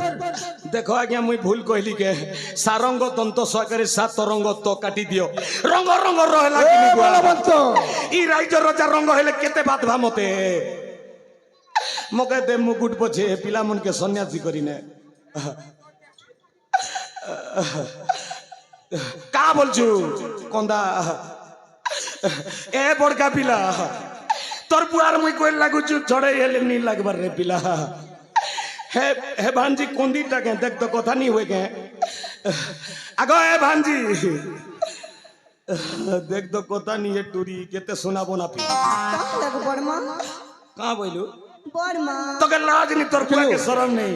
দেখো আজ্ঞা মুই ভুল কইলি কে সারঙ্গ দন্ত সহকারে সাত রঙ্গ তো কাটি দিও রঙ্গ রঙ্গ রহলা কিনি
বলবন্ত
ই রাইজ রজা রঙ্গ হলে কেতে বাধবা মতে মকে দে মুকুট পছে পিলা মন কে সন্ন্যাসী করি নে কা বলছু কন্দা এ বড়কা পিলা তোর বুয়ার মুই কই লাগুছু ছড়াই হেলে নি লাগবার রে পিলা হে হে ভাঞ্জি কোন্দিটা কে দেখ তো কথা নি হয়ে গে আগো হে ভাঞ্জি দেখ তো কথা নি এ টুরি কেতে শোনাবো না পি
কাকে লাগো বড়মা
কা বইলু
বড়মা
তোকে লাজ নি তোর বুয়া কে শরম নেই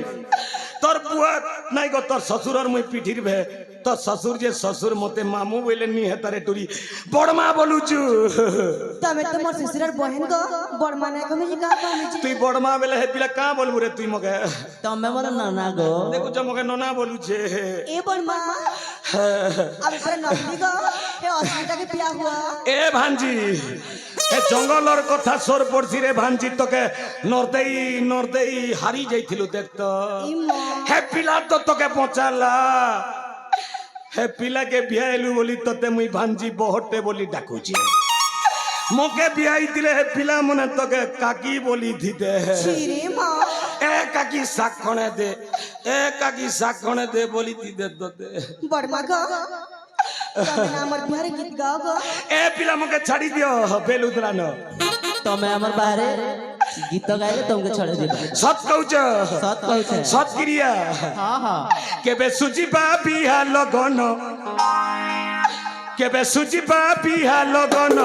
তোর বুয়া নাই গো তোর শ্বশুরর মুই পিঠির ভে তোর শ্বশুর যে শ্বশুর মতে মামু বইলে নি হে তারে টুরি বড়মা বলুচু
তবে তো মোর শ্বশুরের বহেন গো বড়মা না কমে কা কমেছি
তুই বড়মা বেলে হে পিলা কা বলবু রে তুই মগে
তমে মোর নানা গো
দেখুছ মগে ননা বলুছে
এ বড়মা আমি পরে নকলি গো এ অসুবিধাকে পিয়া হুয়া
এ ভাঞ্জি এ জঙ্গলর কথা সর পড়ছি রে ভাঞ্জি তোকে নর্দেই হারি যাইছিলু দেখত হে পিলা তো তোকে পচালা হে পিলাকে বিয়াইলু বলি তোতে মুই ভাঞ্জি বহটে বলি ডাকুছি মোকে বিয়াই দিলে হে পিলা মনে তোকে কাকি বলি দিতে
ছিরে মা
এ কাকি সাক্ষণে দে এ কাকি সাক্ষণে দে বলি দিতে তোতে
বড়মা গো তবে না আমার বিহারে গীত গাও গো
এ পিলা মোকে ছাড়ি দিও বেলুদরানো
তমে আমার বাহারে গীত গাইলে তোমাকে ছড়ে দিব
সত কৌছ
সত কইছে
সত ক্রিয়া
হ্যাঁ হ্যাঁ
কেবে সুজিবা বিহা লগন কেবে সুজিবা বিহা লগন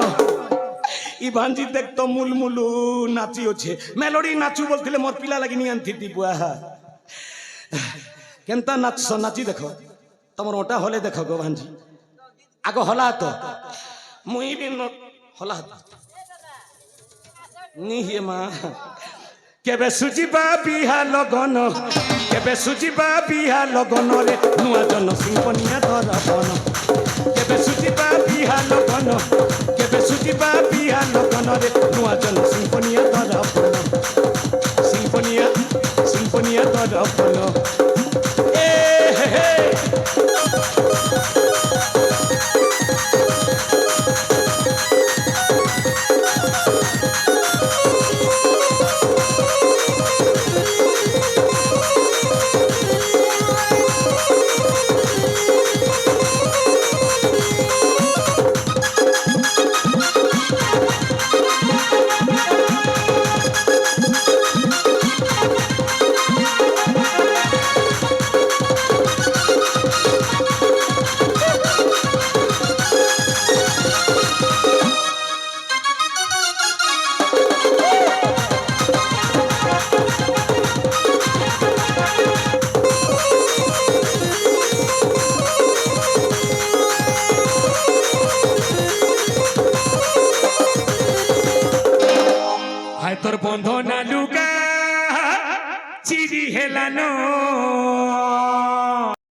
ই ভাঞ্জি দেখ তো মুলমুলু নাচি আছে মেলোডি নাচু বলছিলে মোর পিলা লাগি নি আনতি দিবুয়া কেনতা নাচছ নাচি দেখো তোমার ওটা হলে দেখো গো ভাঞ্জি আগো হলা তো মুই বি হলা নি হে মা কেবে সুজিবা বিহা লগন কেবে সুজিবা বিহা লগন রে নুয়া জন সিম্ফনিয়া দরপন কেবে সুজিবা বিহা লগন কেবে সুজিবা বিহা লগন রে নুয়া জন সিম্ফনিয়া দরপন সিম্ফনিয়া দরপন এ হে হে তোর বন্ধনা লুকা চিরি হেলানো